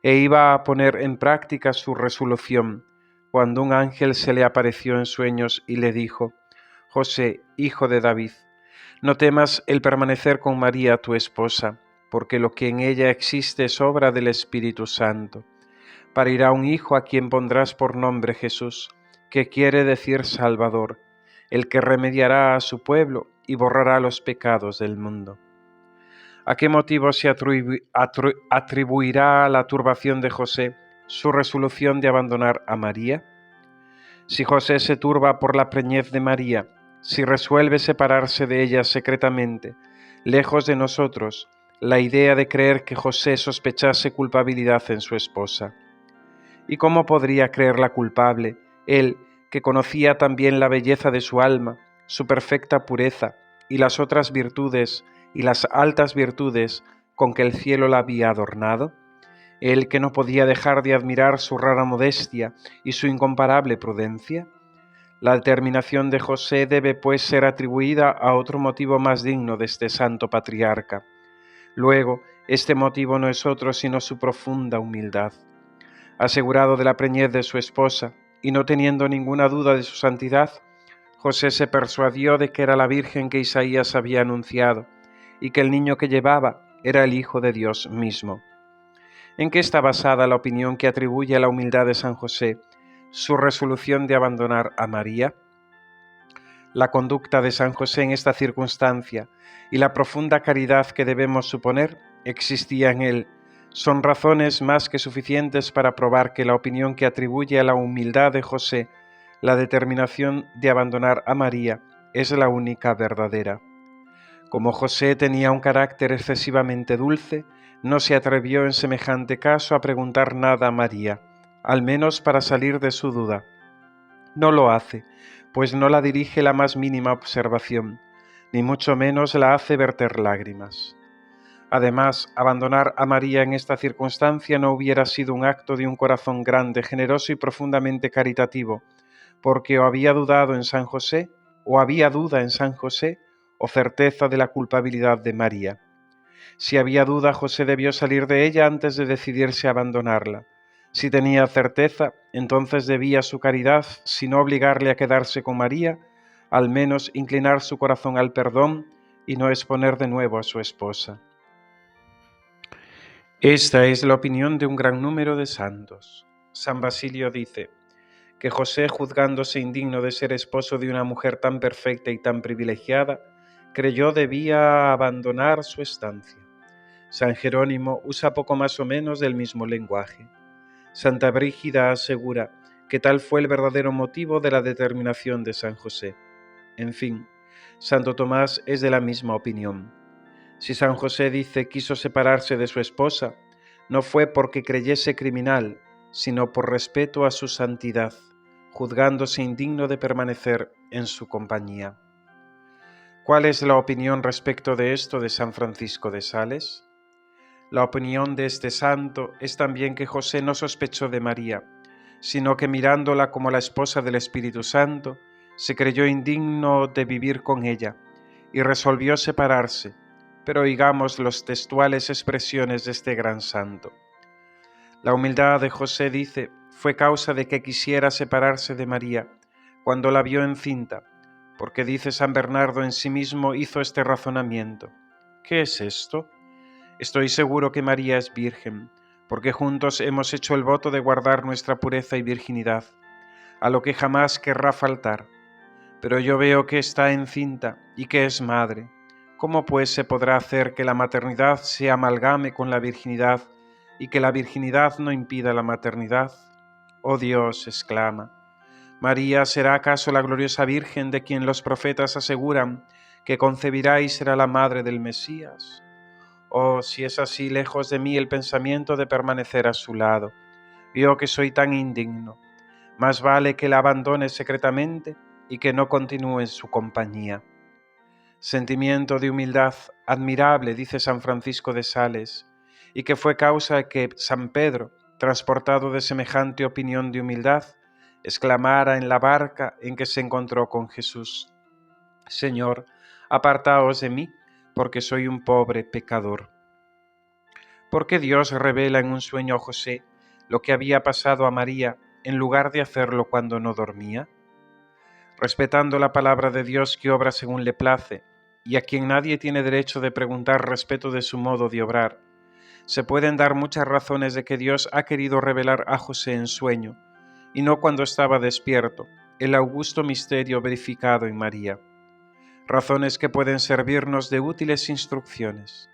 e iba a poner en práctica su resolución, cuando un ángel se le apareció en sueños y le dijo: José, hijo de David, no temas el permanecer con María tu esposa, porque lo que en ella existe es obra del Espíritu Santo. Parirá un hijo a quien pondrás por nombre Jesús, que quiere decir Salvador, el que remediará a su pueblo y borrará los pecados del mundo. ¿A qué motivo se atribuirá a la turbación de José su resolución de abandonar a María? Si José se turba por la preñez de María, si resuelve separarse de ella secretamente, lejos de nosotros la idea de creer que José sospechase culpabilidad en su esposa. ¿Y cómo podría creerla culpable, él, que conocía también la belleza de su alma, su perfecta pureza y las otras virtudes y las altas virtudes con que el cielo la había adornado? Él, que no podía dejar de admirar su rara modestia y su incomparable prudencia. La determinación de José debe, pues, ser atribuida a otro motivo más digno de este santo patriarca. Luego, este motivo no es otro sino su profunda humildad. Asegurado de la preñez de su esposa y no teniendo ninguna duda de su santidad, José se persuadió de que era la Virgen que Isaías había anunciado y que el niño que llevaba era el Hijo de Dios mismo. ¿En qué está basada la opinión que atribuye a la humildad de San José su resolución de abandonar a María? La conducta de San José en esta circunstancia y la profunda caridad que debemos suponer existía en él son razones más que suficientes para probar que la opinión que atribuye a la humildad de José la determinación de abandonar a María es la única verdadera. Como José tenía un carácter excesivamente dulce, no se atrevió en semejante caso a preguntar nada a María, al menos para salir de su duda. No lo hace, pues no la dirige la más mínima observación, ni mucho menos la hace verter lágrimas. Además, abandonar a María en esta circunstancia no hubiera sido un acto de un corazón grande, generoso y profundamente caritativo, porque o había dudado en San José, o había duda en San José, o certeza de la culpabilidad de María. Si había duda, José debió salir de ella antes de decidirse a abandonarla. Si tenía certeza, entonces debía su caridad, si no obligarle a quedarse con María, al menos inclinar su corazón al perdón y no exponer de nuevo a su esposa. Esta es la opinión de un gran número de santos. San Basilio dice que José, juzgándose indigno de ser esposo de una mujer tan perfecta y tan privilegiada, creyó debía abandonar su estancia. San Jerónimo usa poco más o menos del mismo lenguaje. Santa Brígida asegura que tal fue el verdadero motivo de la determinación de San José. En fin, Santo Tomás es de la misma opinión. Si San José dice quiso separarse de su esposa, no fue porque creyese criminal, sino por respeto a su santidad, juzgándose indigno de permanecer en su compañía. ¿Cuál es la opinión respecto de esto de San Francisco de Sales? La opinión de este santo es también que José no sospechó de María, sino que mirándola como la esposa del Espíritu Santo, se creyó indigno de vivir con ella y resolvió separarse, pero oigamos las textuales expresiones de este gran santo. La humildad de José, dice, fue causa de que quisiera separarse de María cuando la vio encinta, porque dice San Bernardo en sí mismo hizo este razonamiento. ¿Qué es esto? Estoy seguro que María es virgen, porque juntos hemos hecho el voto de guardar nuestra pureza y virginidad, a lo que jamás querrá faltar. Pero yo veo que está encinta y que es madre. ¿Cómo pues se podrá hacer que la maternidad se amalgame con la virginidad y que la virginidad no impida la maternidad? Oh Dios, exclama, ¿María será acaso la gloriosa Virgen de quien los profetas aseguran que concebirá y será la madre del Mesías? Oh, si es así, lejos de mí el pensamiento de permanecer a su lado. Yo que soy tan indigno, más vale que la abandone secretamente y que no continúe en su compañía. Sentimiento de humildad admirable, dice San Francisco de Sales, y que fue causa de que San Pedro, transportado de semejante opinión de humildad, exclamara en la barca en que se encontró con Jesús: Señor, apartaos de mí, porque soy un pobre pecador. ¿Por qué Dios revela en un sueño a José lo que había pasado a María en lugar de hacerlo cuando no dormía? Respetando la palabra de Dios que obra según le place, y a quien nadie tiene derecho de preguntar respecto de su modo de obrar, se pueden dar muchas razones de que Dios ha querido revelar a José en sueño, y no cuando estaba despierto, el augusto misterio verificado en María. Razones que pueden servirnos de útiles instrucciones.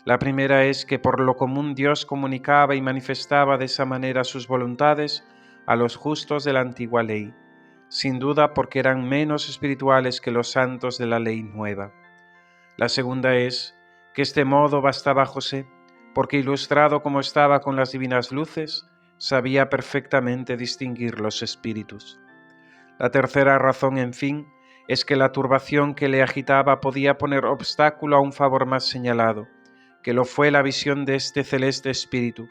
La primera es que por lo común Dios comunicaba y manifestaba de esa manera sus voluntades a los justos de la antigua ley, sin duda porque eran menos espirituales que los santos de la ley nueva. La segunda es que este modo bastaba a José, porque ilustrado como estaba con las divinas luces, sabía perfectamente distinguir los espíritus. La tercera razón, en fin, es que la turbación que le agitaba podía poner obstáculo a un favor más señalado, que lo fue la visión de este celeste espíritu,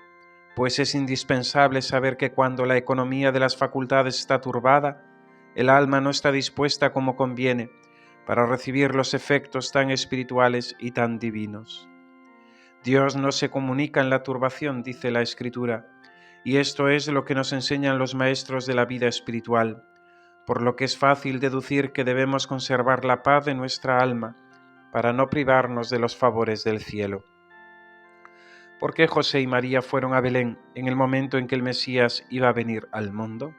pues es indispensable saber que cuando la economía de las facultades está turbada, el alma no está dispuesta como conviene para recibir los efectos tan espirituales y tan divinos. Dios no se comunica en la turbación, dice la Escritura, y esto es lo que nos enseñan los maestros de la vida espiritual, por lo que es fácil deducir que debemos conservar la paz de nuestra alma para no privarnos de los favores del cielo. ¿Por qué José y María fueron a Belén en el momento en que el Mesías iba a venir al mundo?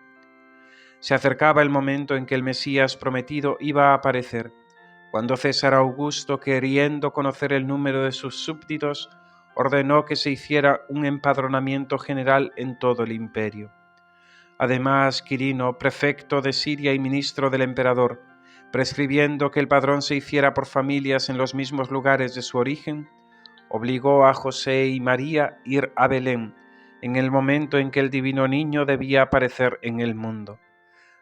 Se acercaba el momento en que el Mesías prometido iba a aparecer, cuando César Augusto, queriendo conocer el número de sus súbditos, ordenó que se hiciera un empadronamiento general en todo el imperio. Además, Quirino, prefecto de Siria y ministro del emperador, prescribiendo que el padrón se hiciera por familias en los mismos lugares de su origen, obligó a José y María a ir a Belén en el momento en que el divino niño debía aparecer en el mundo,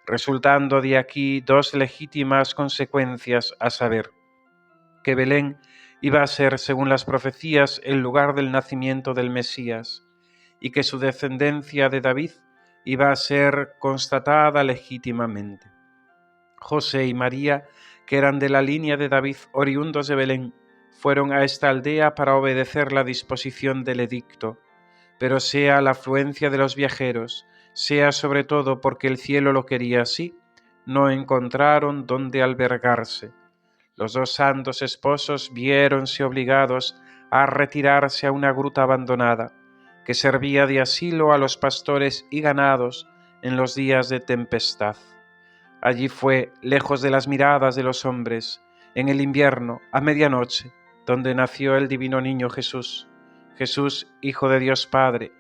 resultando de aquí dos legítimas consecuencias, a saber, que Belén iba a ser, según las profecías, el lugar del nacimiento del Mesías, y que su descendencia de David iba a ser constatada legítimamente. José y María, que eran de la línea de David, oriundos de Belén, fueron a esta aldea para obedecer la disposición del edicto, pero sea la afluencia de los viajeros, sea sobre todo porque el cielo lo quería así, no encontraron dónde albergarse. Los dos santos esposos viéronse obligados a retirarse a una gruta abandonada, que servía de asilo a los pastores y ganados en los días de tempestad. Allí fue, lejos de las miradas de los hombres, en el invierno, a medianoche, donde nació el divino niño Jesús, Jesús, Hijo de Dios Padre,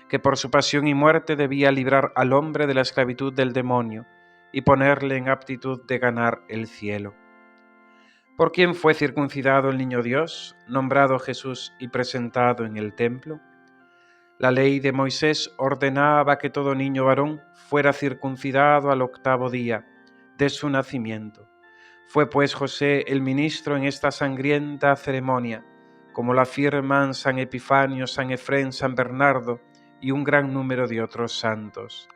que por su pasión y muerte debía librar al hombre de la esclavitud del demonio y ponerle en aptitud de ganar el cielo. ¿Por quién fue circuncidado el niño Dios, nombrado Jesús y presentado en el templo? La ley de Moisés ordenaba que todo niño varón fuera circuncidado al 8º día de su nacimiento. Fue pues José el ministro en esta sangrienta ceremonia, como lo afirman San Epifanio, San Efrén, San Bernardo y un gran número de otros santos.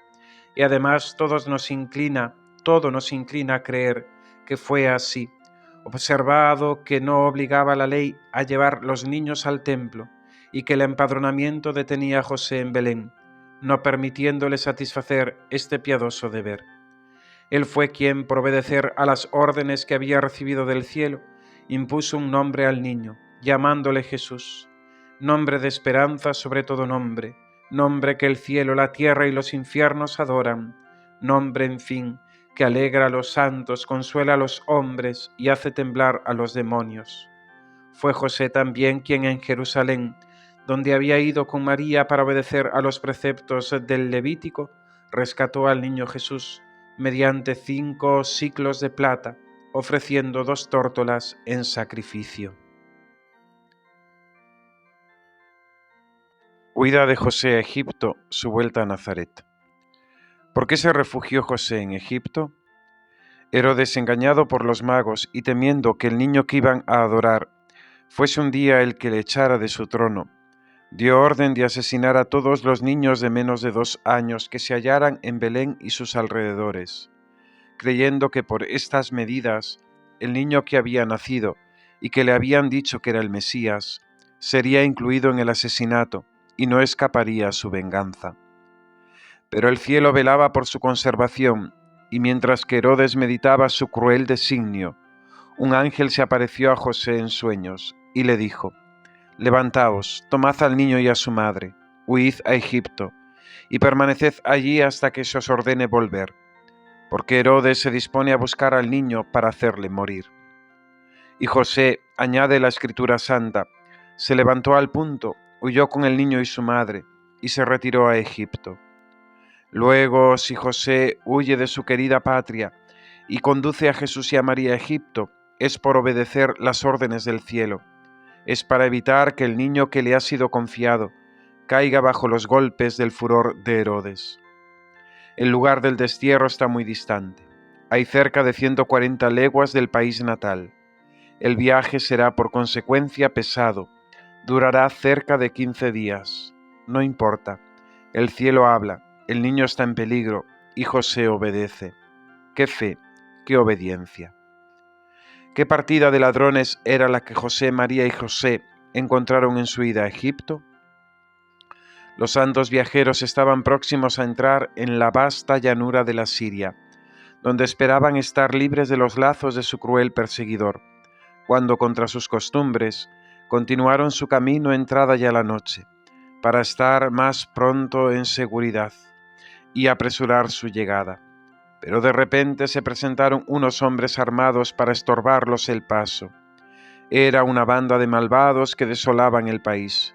Y además todo nos inclina a creer que fue así, observado que no obligaba la ley a llevar los niños al templo y que el empadronamiento detenía a José en Belén, no permitiéndole satisfacer este piadoso deber. Él fue quien, por obedecer a las órdenes que había recibido del cielo, impuso un nombre al niño, llamándole Jesús, nombre de esperanza sobre todo nombre, nombre que el cielo, la tierra y los infiernos adoran, nombre, en fin, que alegra a los santos, consuela a los hombres y hace temblar a los demonios. Fue José también quien en Jerusalén, donde había ido con María para obedecer a los preceptos del Levítico, rescató al niño Jesús mediante 5 siclos de plata, ofreciendo 2 tórtolas en sacrificio. Huida de José a Egipto, su vuelta a Nazaret. ¿Por qué se refugió José en Egipto? Herodes, engañado por los magos y temiendo que el niño que iban a adorar fuese un día el que le echara de su trono, dio orden de asesinar a todos los niños de menos de 2 años que se hallaran en Belén y sus alrededores, creyendo que por estas medidas el niño que había nacido y que le habían dicho que era el Mesías sería incluido en el asesinato y no escaparía a su venganza. Pero el cielo velaba por su conservación, y mientras que Herodes meditaba su cruel designio, un ángel se apareció a José en sueños y le dijo: «Levantaos, tomad al niño y a su madre, huid a Egipto, y permaneced allí hasta que se os ordene volver, porque Herodes se dispone a buscar al niño para hacerle morir». Y José, añade la Escritura Santa, se levantó al punto, huyó con el niño y su madre, y se retiró a Egipto. Luego, si José huye de su querida patria y conduce a Jesús y a María a Egipto, es por obedecer las órdenes del cielo, es para evitar que el niño que le ha sido confiado caiga bajo los golpes del furor de Herodes. El lugar del destierro está muy distante. Hay cerca de 140 leguas del país natal. El viaje será por consecuencia pesado. Durará cerca de 15 días. No importa. El cielo habla. El niño está en peligro y José obedece. ¡Qué fe! ¡Qué obediencia! ¿Qué partida de ladrones era la que José, María y José encontraron en su ida a Egipto? Los santos viajeros estaban próximos a entrar en la vasta llanura de la Siria, donde esperaban estar libres de los lazos de su cruel perseguidor, cuando, contra sus costumbres, continuaron su camino entrada ya la noche, para estar más pronto en seguridad y apresurar su llegada. Pero de repente se presentaron unos hombres armados para estorbarlos el paso. Era una banda de malvados que desolaban el país,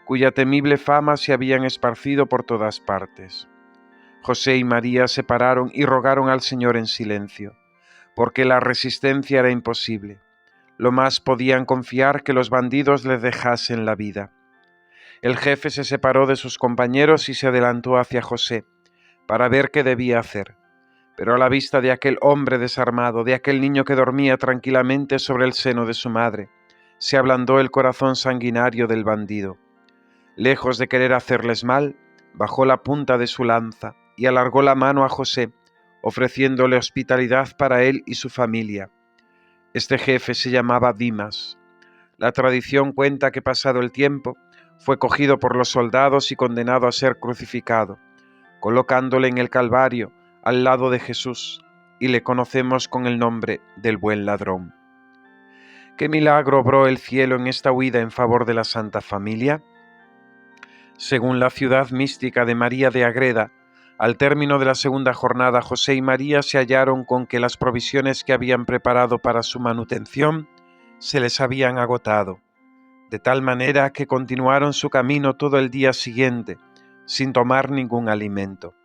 cuya temible fama se habían esparcido por todas partes. José y María se pararon y rogaron al Señor en silencio, porque la resistencia era imposible. Lo más podían confiar que los bandidos les dejasen la vida. El jefe se separó de sus compañeros y se adelantó hacia José para ver qué debía hacer. Pero a la vista de aquel hombre desarmado, de aquel niño que dormía tranquilamente sobre el seno de su madre, se ablandó el corazón sanguinario del bandido. Lejos de querer hacerles mal, bajó la punta de su lanza y alargó la mano a José, ofreciéndole hospitalidad para él y su familia. Este jefe se llamaba Dimas. La tradición cuenta que pasado el tiempo, fue cogido por los soldados y condenado a ser crucificado, colocándole en el Calvario al lado de Jesús, y le conocemos con el nombre del buen ladrón. ¿Qué milagro obró el cielo en esta huida en favor de la Santa Familia? Según la ciudad mística de María de Agreda, al término de la segunda jornada, José y María se hallaron con que las provisiones que habían preparado para su manutención se les habían agotado, de tal manera que continuaron su camino todo el día siguiente, sin tomar ningún alimento.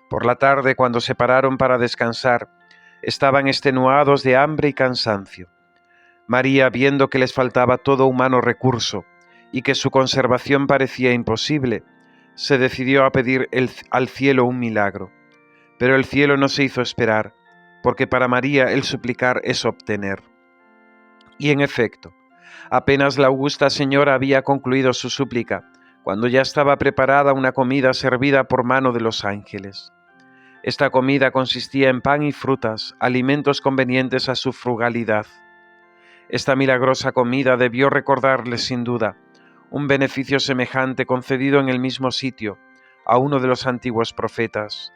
Por la tarde, cuando se pararon para descansar, estaban extenuados de hambre y cansancio. María, viendo que les faltaba todo humano recurso y que su conservación parecía imposible, se decidió a pedir al cielo un milagro. Pero el cielo no se hizo esperar, porque para María el suplicar es obtener. Y en efecto, apenas la augusta señora había concluido su súplica, cuando ya estaba preparada una comida servida por mano de los ángeles. Esta comida consistía en pan y frutas, alimentos convenientes a su frugalidad. Esta milagrosa comida debió recordarle sin duda un beneficio semejante concedido en el mismo sitio a uno de los antiguos profetas,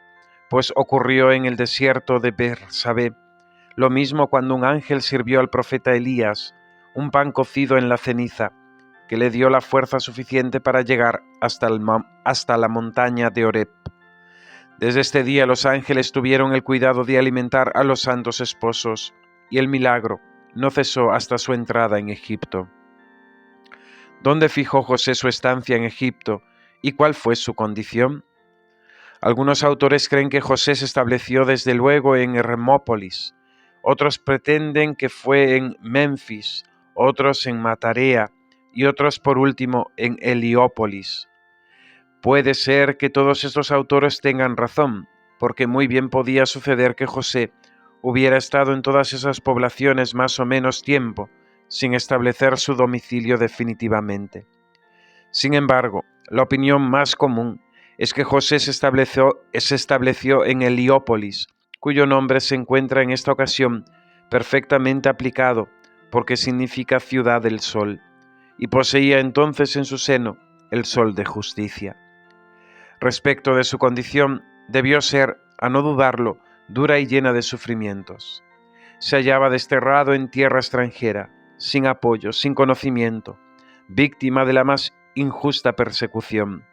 pues ocurrió en el desierto de Bersabé lo mismo cuando un ángel sirvió al profeta Elías un pan cocido en la ceniza, que le dio la fuerza suficiente para llegar hasta la montaña de Horeb. Desde este día los ángeles tuvieron el cuidado de alimentar a los santos esposos, y el milagro no cesó hasta su entrada en Egipto. ¿Dónde fijó José su estancia en Egipto y cuál fue su condición? Algunos autores creen que José se estableció desde luego en Hermópolis, otros pretenden que fue en Memphis, otros en Matarea y otros por último en Heliópolis. Puede ser que todos estos autores tengan razón, porque muy bien podía suceder que José hubiera estado en todas esas poblaciones más o menos tiempo, sin establecer su domicilio definitivamente. Sin embargo, la opinión más común es que José se estableció en Heliópolis, cuyo nombre se encuentra en esta ocasión perfectamente aplicado porque significa ciudad del sol, y poseía entonces en su seno el sol de justicia. Respecto de su condición, debió ser, a no dudarlo, dura y llena de sufrimientos. Se hallaba desterrado en tierra extranjera, sin apoyo, sin conocimiento, víctima de la más injusta persecución.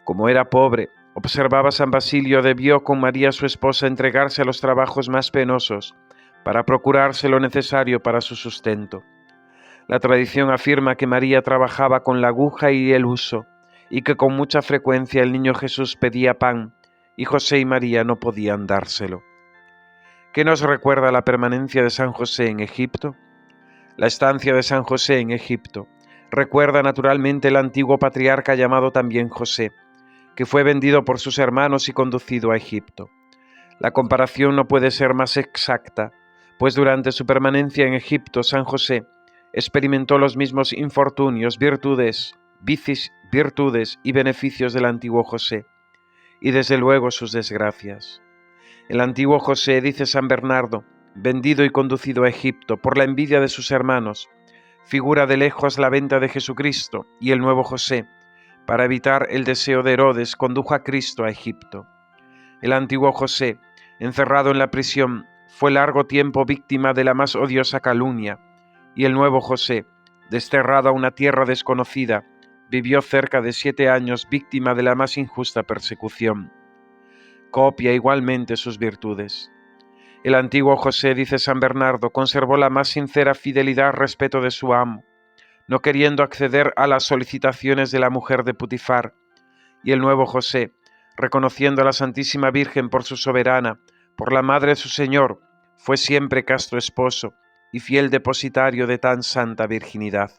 Como era pobre, observaba San Basilio, debió con María su esposa entregarse a los trabajos más penosos para procurarse lo necesario para su sustento. La tradición afirma que María trabajaba con la aguja y el huso, y que con mucha frecuencia el niño Jesús pedía pan, y José y María no podían dárselo. ¿Qué nos recuerda la permanencia de San José en Egipto? La estancia de San José en Egipto recuerda naturalmente el antiguo patriarca llamado también José, que fue vendido por sus hermanos y conducido a Egipto. La comparación no puede ser más exacta, pues durante su permanencia en Egipto, San José experimentó los mismos infortunios, virtudes y beneficios del antiguo José, y desde luego sus desgracias. El antiguo José, dice San Bernardo, vendido y conducido a Egipto por la envidia de sus hermanos, figura de lejos la venta de Jesucristo, y el nuevo José, para evitar el deseo de Herodes, condujo a Cristo a Egipto. El antiguo José, encerrado en la prisión, fue largo tiempo víctima de la más odiosa calumnia, y el nuevo José, desterrado a una tierra desconocida, vivió cerca de 7 años víctima de la más injusta persecución. Copia igualmente sus virtudes. El antiguo José, dice San Bernardo, conservó la más sincera fidelidad al respeto de su amo, no queriendo acceder a las solicitaciones de la mujer de Putifar, y el nuevo José, reconociendo a la Santísima Virgen por su soberana, por la Madre de su Señor, fue siempre casto esposo y fiel depositario de tan santa virginidad.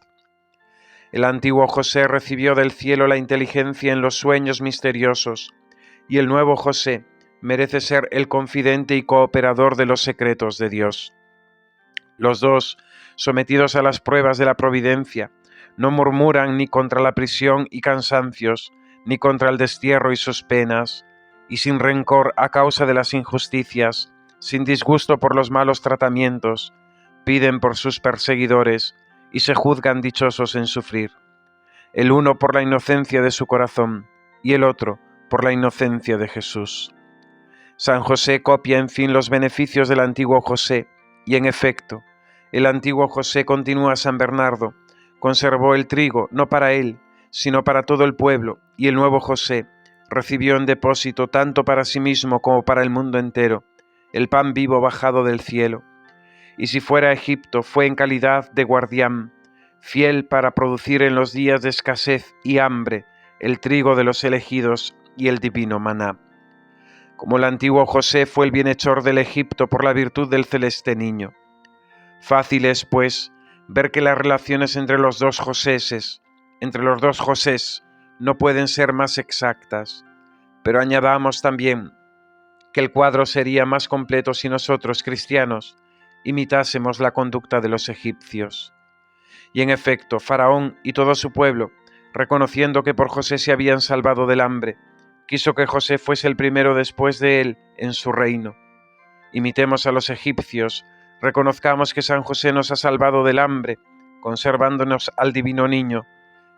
El antiguo José recibió del cielo la inteligencia en los sueños misteriosos, y el nuevo José merece ser el confidente y cooperador de los secretos de Dios. Los dos, sometidos a las pruebas de la providencia, no murmuran ni contra la prisión y cansancios, ni contra el destierro y sus penas, y sin rencor a causa de las injusticias, sin disgusto por los malos tratamientos, piden por sus perseguidores y se juzgan dichosos en sufrir, el uno por la inocencia de su corazón y el otro por la inocencia de Jesús. San José copia en fin los beneficios del antiguo José, y en efecto, el antiguo José continúa a San Bernardo, conservó el trigo no para él, sino para todo el pueblo, y el nuevo José recibió en depósito tanto para sí mismo como para el mundo entero, el pan vivo bajado del cielo. Y si fuera a Egipto, fue en calidad de guardián, fiel para producir en los días de escasez y hambre el trigo de los elegidos y el divino maná. Como el antiguo José fue el bienhechor del Egipto por la virtud del celeste niño. Fácil es, pues, ver que las relaciones entre los dos Josés, no pueden ser más exactas, pero añadamos también que el cuadro sería más completo si nosotros, cristianos, imitásemos la conducta de los egipcios. Y en efecto, Faraón y todo su pueblo, reconociendo que por José se habían salvado del hambre, quiso que José fuese el primero después de él en su reino. Imitemos a los egipcios, reconozcamos que San José nos ha salvado del hambre, conservándonos al divino niño,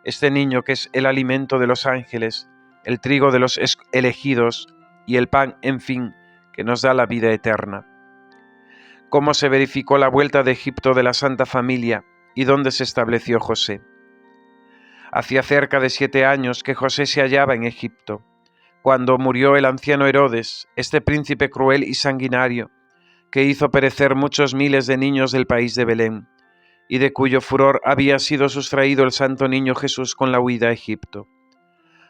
este niño que es el alimento de los ángeles, el trigo de los elegidos y el pan, en fin, que nos da la vida eterna. ¿Cómo se verificó la vuelta de Egipto de la Santa Familia y dónde se estableció José? Hacía cerca de 7 años que José se hallaba en Egipto, cuando murió el anciano Herodes, este príncipe cruel y sanguinario, que hizo perecer muchos miles de niños del país de Belén, y de cuyo furor había sido sustraído el santo niño Jesús con la huida a Egipto.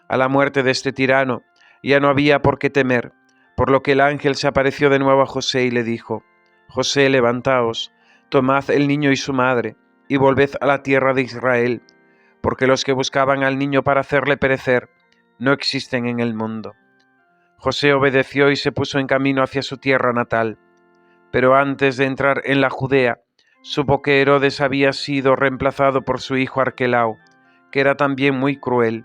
A la muerte de este tirano ya no había por qué temer, por lo que el ángel se apareció de nuevo a José y le dijo: José, levantaos, tomad el niño y su madre, y volved a la tierra de Israel, porque los que buscaban al niño para hacerle perecer no existen en el mundo. José obedeció y se puso en camino hacia su tierra natal, pero antes de entrar en la Judea, supo que Herodes había sido reemplazado por su hijo Arquelao, que era también muy cruel.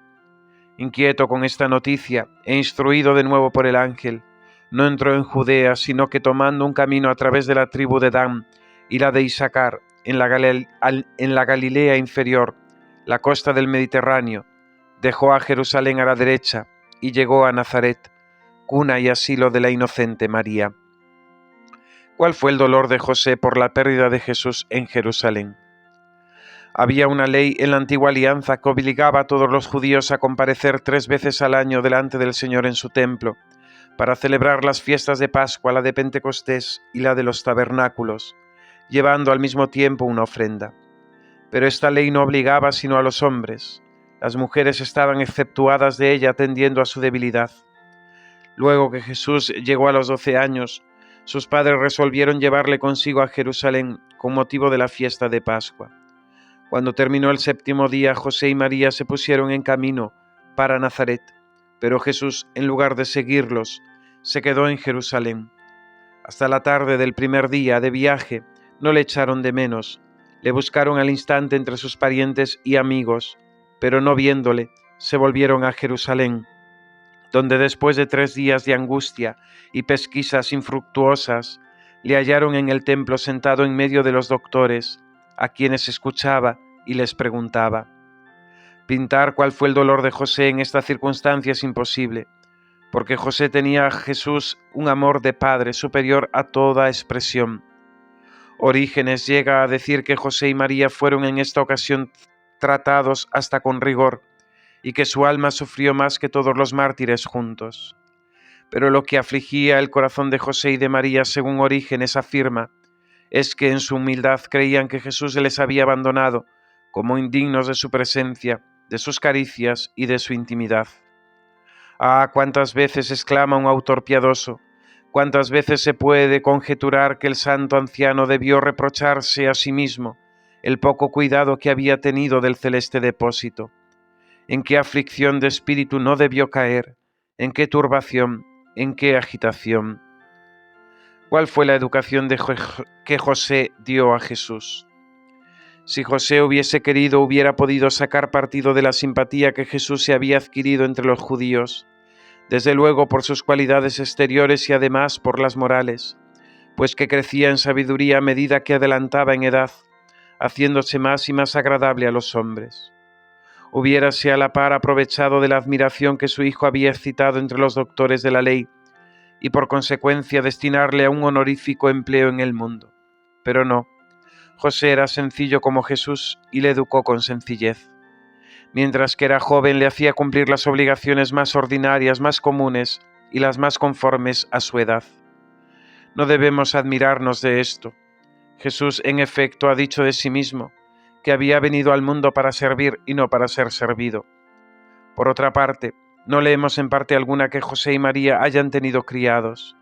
Inquieto con esta noticia e instruido de nuevo por el ángel, no entró en Judea, sino que tomando un camino a través de la tribu de Dan y la de Isaacar, en la Galilea inferior, la costa del Mediterráneo, dejó a Jerusalén a la derecha y llegó a Nazaret, cuna y asilo de la inocente María. ¿Cuál fue el dolor de José por la pérdida de Jesús en Jerusalén? Había una ley en la antigua alianza que obligaba a todos los judíos a comparecer 3 veces al año delante del Señor en su templo, para celebrar las fiestas de Pascua, la de Pentecostés y la de los tabernáculos, llevando al mismo tiempo una ofrenda. Pero esta ley no obligaba sino a los hombres. Las mujeres estaban exceptuadas de ella atendiendo a su debilidad. Luego que Jesús llegó a los 12 años, sus padres resolvieron llevarle consigo a Jerusalén con motivo de la fiesta de Pascua. Cuando terminó el 7º día, José y María se pusieron en camino para Nazaret, pero Jesús, en lugar de seguirlos, se quedó en Jerusalén. Hasta la tarde del primer día de viaje no le echaron de menos, le buscaron al instante entre sus parientes y amigos, pero no viéndole, se volvieron a Jerusalén, donde después de 3 días de angustia y pesquisas infructuosas, le hallaron en el templo sentado en medio de los doctores, a quienes escuchaba y les preguntaba. Pintar cuál fue el dolor de José en esta circunstancia es imposible, porque José tenía a Jesús un amor de padre superior a toda expresión. Orígenes llega a decir que José y María fueron en esta ocasión tratados hasta con rigor, y que su alma sufrió más que todos los mártires juntos. Pero lo que afligía el corazón de José y de María, según Orígenes afirma, es que en su humildad creían que Jesús les había abandonado como indignos de su presencia, de sus caricias y de su intimidad. Ah, cuántas veces exclama un autor piadoso, ¿Cuántas veces se puede conjeturar que el santo anciano debió reprocharse a sí mismo el poco cuidado que había tenido del celeste depósito? ¿En qué aflicción de espíritu no debió caer? ¿En qué turbación? ¿En qué agitación? ¿Cuál fue la educación que José dio a Jesús? Si José hubiese querido, hubiera podido sacar partido de la simpatía que Jesús se había adquirido entre los judíos, desde luego por sus cualidades exteriores y además por las morales, pues que crecía en sabiduría a medida que adelantaba en edad, haciéndose más y más agradable a los hombres. Hubiérase a la par aprovechado de la admiración que su hijo había excitado entre los doctores de la ley, y por consecuencia destinarle a un honorífico empleo en el mundo. Pero no, José era sencillo como Jesús y le educó con sencillez. Mientras que era joven le hacía cumplir las obligaciones más ordinarias, más comunes y las más conformes a su edad. No debemos admirarnos de esto. Jesús, en efecto, ha dicho de sí mismo que había venido al mundo para servir y no para ser servido. Por otra parte, no leemos en parte alguna que José y María hayan tenido criados.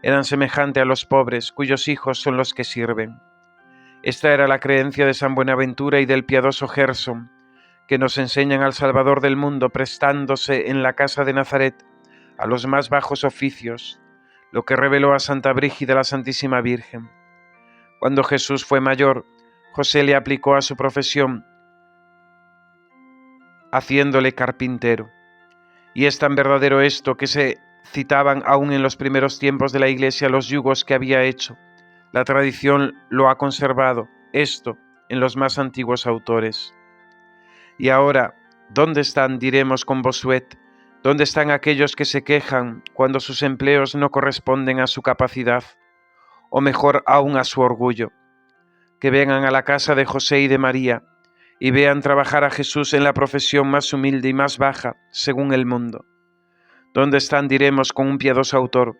Eran semejantes a los pobres, cuyos hijos son los que sirven. Esta era la creencia de San Buenaventura y del piadoso Gerson, que nos enseñan al Salvador del mundo prestándose en la casa de Nazaret a los más bajos oficios, lo que reveló a Santa Brígida la Santísima Virgen. Cuando Jesús fue mayor, José le aplicó a su profesión, haciéndole carpintero. Y es tan verdadero esto que se citaban aún en los primeros tiempos de la Iglesia los yugos que había hecho. La tradición lo ha conservado, esto, en los más antiguos autores. Y ahora, ¿dónde están, diremos con Bossuet, dónde están aquellos que se quejan cuando sus empleos no corresponden a su capacidad, o mejor aún a su orgullo? Que vengan a la casa de José y de María y vean trabajar a Jesús en la profesión más humilde y más baja, según el mundo. ¿Dónde están, diremos con un piadoso autor,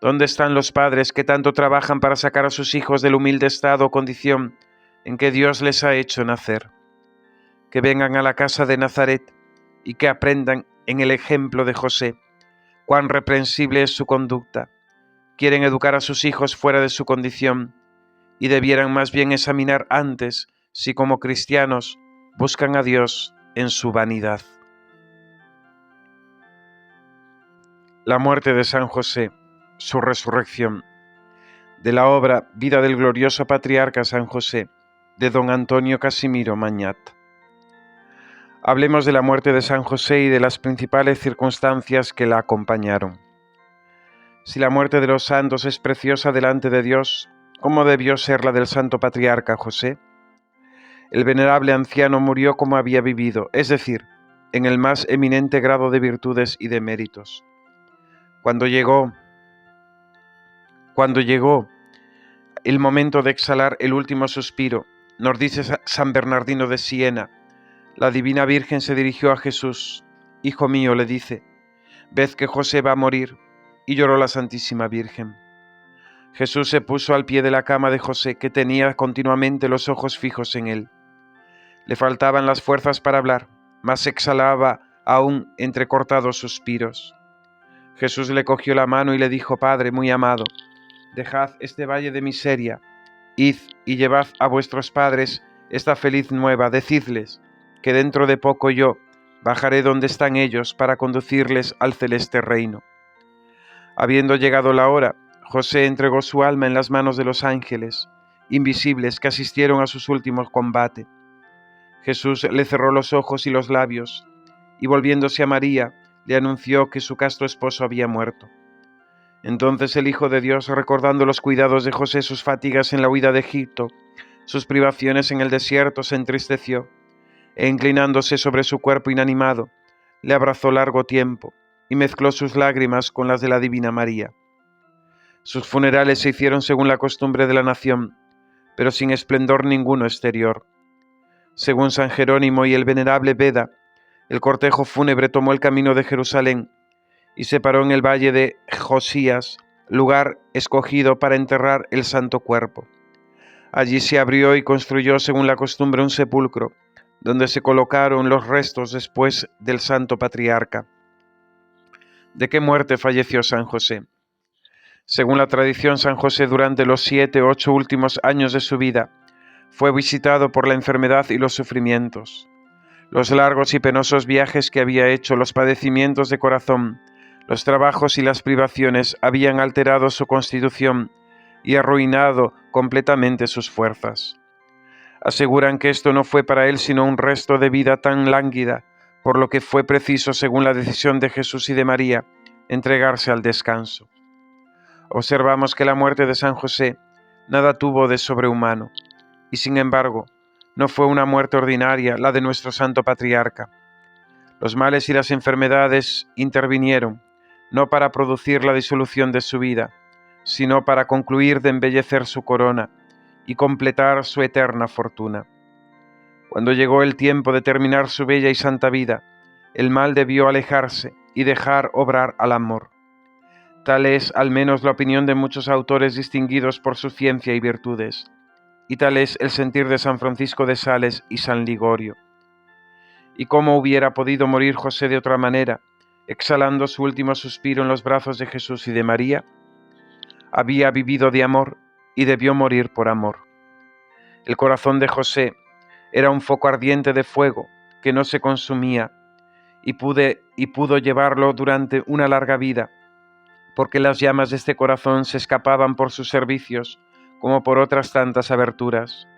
dónde están los padres que tanto trabajan para sacar a sus hijos del humilde estado o condición en que Dios les ha hecho nacer? Que vengan a la casa de Nazaret y que aprendan en el ejemplo de José cuán reprensible es su conducta. Quieren educar a sus hijos fuera de su condición y debieran más bien examinar antes si como cristianos buscan a Dios en su vanidad. La muerte de San José, su resurrección. De la obra Vida del glorioso patriarca San José, de don Antonio Casimiro Mañat. Hablemos de la muerte de San José y de las principales circunstancias que la acompañaron. Si la muerte de los santos es preciosa delante de Dios, ¿cómo debió ser la del santo patriarca José? El venerable anciano murió como había vivido, es decir, en el más eminente grado de virtudes y de méritos. Cuando llegó el momento de exhalar el último suspiro, nos dice San Bernardino de Siena, la Divina Virgen se dirigió a Jesús. Hijo mío, le dice, ved que José va a morir, y lloró la Santísima Virgen. Jesús se puso al pie de la cama de José, que tenía continuamente los ojos fijos en él. Le faltaban las fuerzas para hablar, mas exhalaba aún entrecortados suspiros. Jesús le cogió la mano y le dijo, Padre muy amado, dejad este valle de miseria, id y llevad a vuestros padres esta feliz nueva, decidles que dentro de poco yo bajaré donde están ellos para conducirles al celeste reino. Habiendo llegado la hora, José entregó su alma en las manos de los ángeles, invisibles que asistieron a sus últimos combates. Jesús le cerró los ojos y los labios, y volviéndose a María, le anunció que su casto esposo había muerto. Entonces el Hijo de Dios, recordando los cuidados de José, sus fatigas en la huida de Egipto, sus privaciones en el desierto, se entristeció, e inclinándose sobre su cuerpo inanimado, le abrazó largo tiempo, y mezcló sus lágrimas con las de la Divina María. Sus funerales se hicieron según la costumbre de la nación, pero sin esplendor ninguno exterior. Según San Jerónimo y el venerable Beda, el cortejo fúnebre tomó el camino de Jerusalén y se paró en el valle de Josías, lugar escogido para enterrar el santo cuerpo. Allí se abrió y construyó según la costumbre un sepulcro, donde se colocaron los restos después del santo patriarca. ¿De qué muerte falleció San José? Según la tradición, San José durante los 7 u 8 últimos años de su vida fue visitado por la enfermedad y los sufrimientos. Los largos y penosos viajes que había hecho, los padecimientos de corazón, los trabajos y las privaciones habían alterado su constitución y arruinado completamente sus fuerzas. Aseguran que esto no fue para él sino un resto de vida tan lánguida, por lo que fue preciso, según la decisión de Jesús y de María, entregarse al descanso. Observamos que la muerte de San José nada tuvo de sobrehumano, y sin embargo, no fue una muerte ordinaria la de nuestro santo patriarca. Los males y las enfermedades intervinieron, no para producir la disolución de su vida, sino para concluir de embellecer su corona y completar su eterna fortuna. Cuando llegó el tiempo de terminar su bella y santa vida, el mal debió alejarse y dejar obrar al amor. Tal es al menos la opinión de muchos autores distinguidos por su ciencia y virtudes, y tal es el sentir de San Francisco de Sales y San Ligorio. ¿Y cómo hubiera podido morir José de otra manera, exhalando su último suspiro en los brazos de Jesús y de María? Había vivido de amor y debió morir por amor. El corazón de José era un foco ardiente de fuego que no se consumía y pudo llevarlo durante una larga vida, porque las llamas de este corazón se escapaban por sus servicios como por otras tantas aberturas.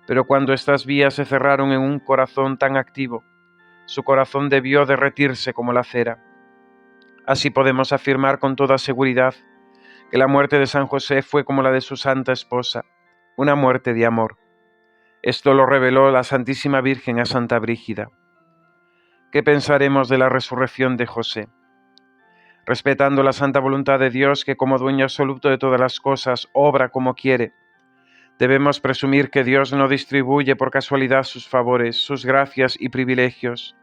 Pero cuando estas vías se cerraron en un corazón tan activo, su corazón debió derretirse como la cera. Así podemos afirmar con toda seguridad que la muerte de San José fue como la de su santa esposa, una muerte de amor. Esto lo reveló la Santísima Virgen a Santa Brígida. ¿Qué pensaremos de la resurrección de José? Respetando la santa voluntad de Dios, que como dueño absoluto de todas las cosas obra como quiere, debemos presumir que Dios no distribuye por casualidad sus favores, sus gracias y privilegios,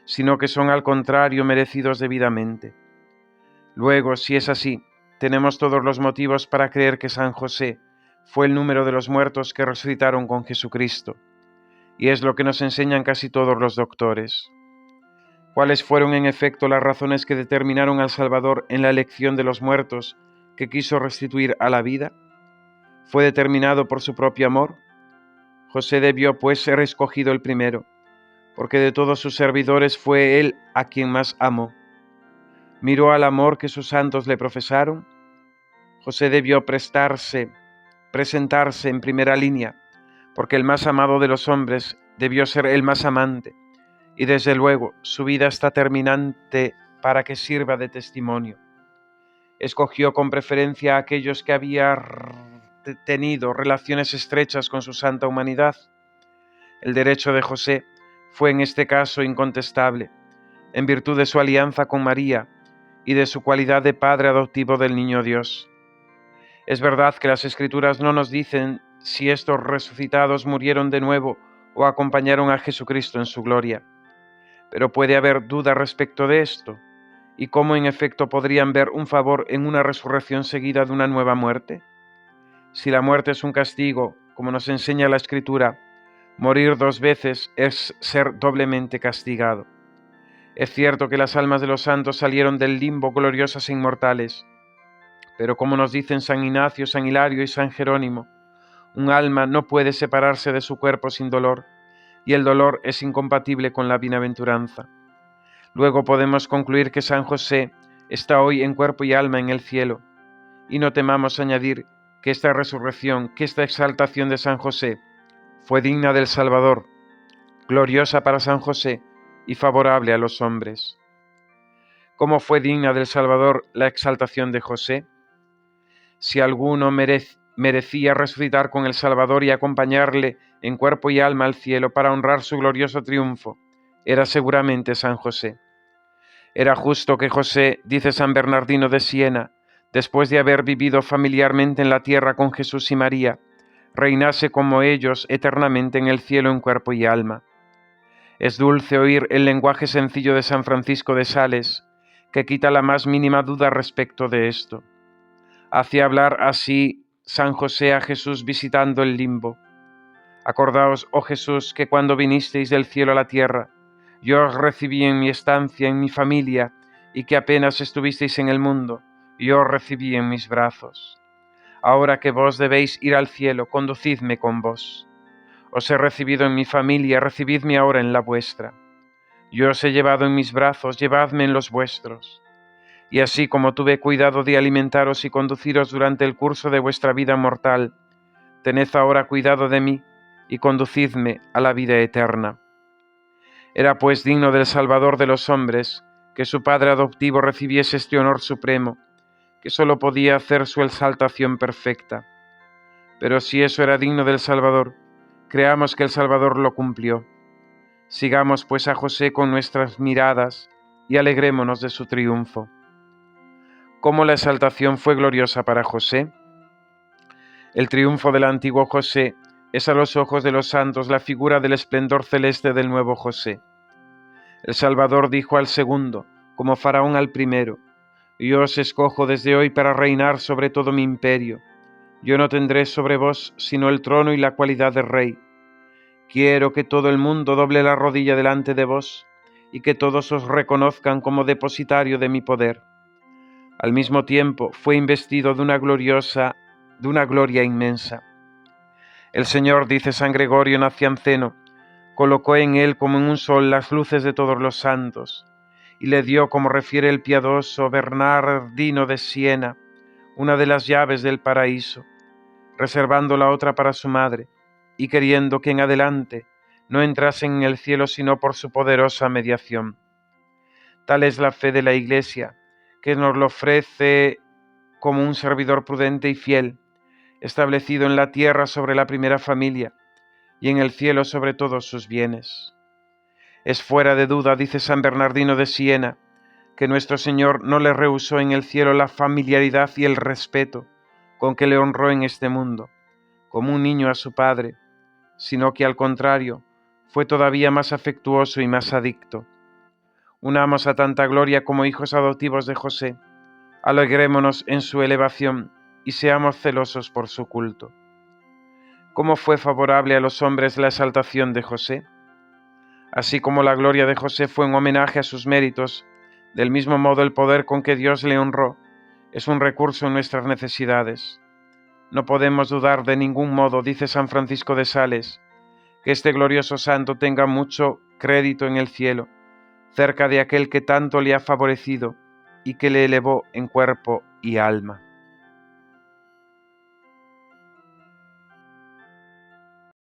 sino que son al contrario merecidos debidamente. Luego, si es así, tenemos todos los motivos para creer que San José fue el número de los muertos que resucitaron con Jesucristo, y es lo que nos enseñan casi todos los doctores. ¿Cuáles fueron en efecto las razones que determinaron al Salvador en la elección de los muertos que quiso restituir a la vida? ¿Fue determinado por su propio amor? José debió pues ser escogido el primero, porque de todos sus servidores fue él a quien más amó. ¿Miró al amor que sus santos le profesaron? José debió presentarse en primera línea, porque el más amado de los hombres debió ser el más amante, y desde luego su vida está terminante para que sirva de testimonio. Escogió con preferencia a aquellos que había tenido relaciones estrechas con su santa humanidad. El derecho de José fue en este caso incontestable, en virtud de su alianza con María y de su cualidad de padre adoptivo del Niño Dios. Es verdad que las Escrituras no nos dicen si estos resucitados murieron de nuevo o acompañaron a Jesucristo en su gloria, pero puede haber duda respecto de esto, y cómo en efecto podrían ver un favor en una resurrección seguida de una nueva muerte. Si la muerte es un castigo, como nos enseña la Escritura, morir 2 veces es ser doblemente castigado. Es cierto que las almas de los santos salieron del limbo gloriosas e inmortales, pero como nos dicen San Ignacio, San Hilario y San Jerónimo, un alma no puede separarse de su cuerpo sin dolor, y el dolor es incompatible con la bienaventuranza. Luego podemos concluir que San José está hoy en cuerpo y alma en el cielo, y no temamos añadir que esta resurrección, que esta exaltación de San José fue digna del Salvador, gloriosa para San José y favorable a los hombres. ¿Cómo fue digna del Salvador la exaltación de José? Si alguno merecía resucitar con el Salvador y acompañarle en cuerpo y alma al cielo para honrar su glorioso triunfo, era seguramente San José. Era justo que José, dice San Bernardino de Siena, después de haber vivido familiarmente en la tierra con Jesús y María, reinase como ellos eternamente en el cielo en cuerpo y alma. Es dulce oír el lenguaje sencillo de San Francisco de Sales, que quita la más mínima duda respecto de esto. Hace hablar así San José a Jesús visitando el limbo. Acordaos, oh Jesús, que cuando vinisteis del cielo a la tierra, yo os recibí en mi estancia, en mi familia, y que apenas estuvisteis en el mundo, y os recibí en mis brazos. Ahora que vos debéis ir al cielo, conducidme con vos. Os he recibido en mi familia, recibidme ahora en la vuestra. Yo os he llevado en mis brazos, llevadme en los vuestros. Y así como tuve cuidado de alimentaros y conduciros durante el curso de vuestra vida mortal, tened ahora cuidado de mí y conducidme a la vida eterna. Era pues digno del Salvador de los hombres que su Padre adoptivo recibiese este honor supremo, que sólo podía hacer su exaltación perfecta. Pero si eso era digno del Salvador, creamos que el Salvador lo cumplió. Sigamos pues a José con nuestras miradas y alegrémonos de su triunfo. ¿Cómo la exaltación fue gloriosa para José? El triunfo del antiguo José es a los ojos de los santos la figura del esplendor celeste del nuevo José. El Salvador dijo al segundo, como Faraón al primero: Yo os escojo desde hoy para reinar sobre todo mi imperio. Yo no tendré sobre vos sino el trono y la cualidad de rey. Quiero que todo el mundo doble la rodilla delante de vos y que todos os reconozcan como depositario de mi poder. Al mismo tiempo fue investido de una gloria inmensa. El Señor, dice San Gregorio Nacianceno, colocó en él como en un sol las luces de todos los santos, y le dio, como refiere el piadoso Bernardino de Siena, una de las llaves del paraíso, reservando la otra para su madre, y queriendo que en adelante no entrasen en el cielo sino por su poderosa mediación. Tal es la fe de la Iglesia, que nos lo ofrece como un servidor prudente y fiel, establecido en la tierra sobre la primera familia, y en el cielo sobre todos sus bienes. Es fuera de duda, dice San Bernardino de Siena, que nuestro Señor no le rehusó en el cielo la familiaridad y el respeto con que le honró en este mundo, como un niño a su padre, sino que al contrario, fue todavía más afectuoso y más adicto. Unamos a tanta gloria como hijos adoptivos de José, alegrémonos en su elevación y seamos celosos por su culto. ¿Cómo fue favorable a los hombres la exaltación de José? Así como la gloria de José fue un homenaje a sus méritos, del mismo modo el poder con que Dios le honró es un recurso en nuestras necesidades. No podemos dudar de ningún modo, dice San Francisco de Sales, que este glorioso santo tenga mucho crédito en el cielo, cerca de aquel que tanto le ha favorecido y que le elevó en cuerpo y alma.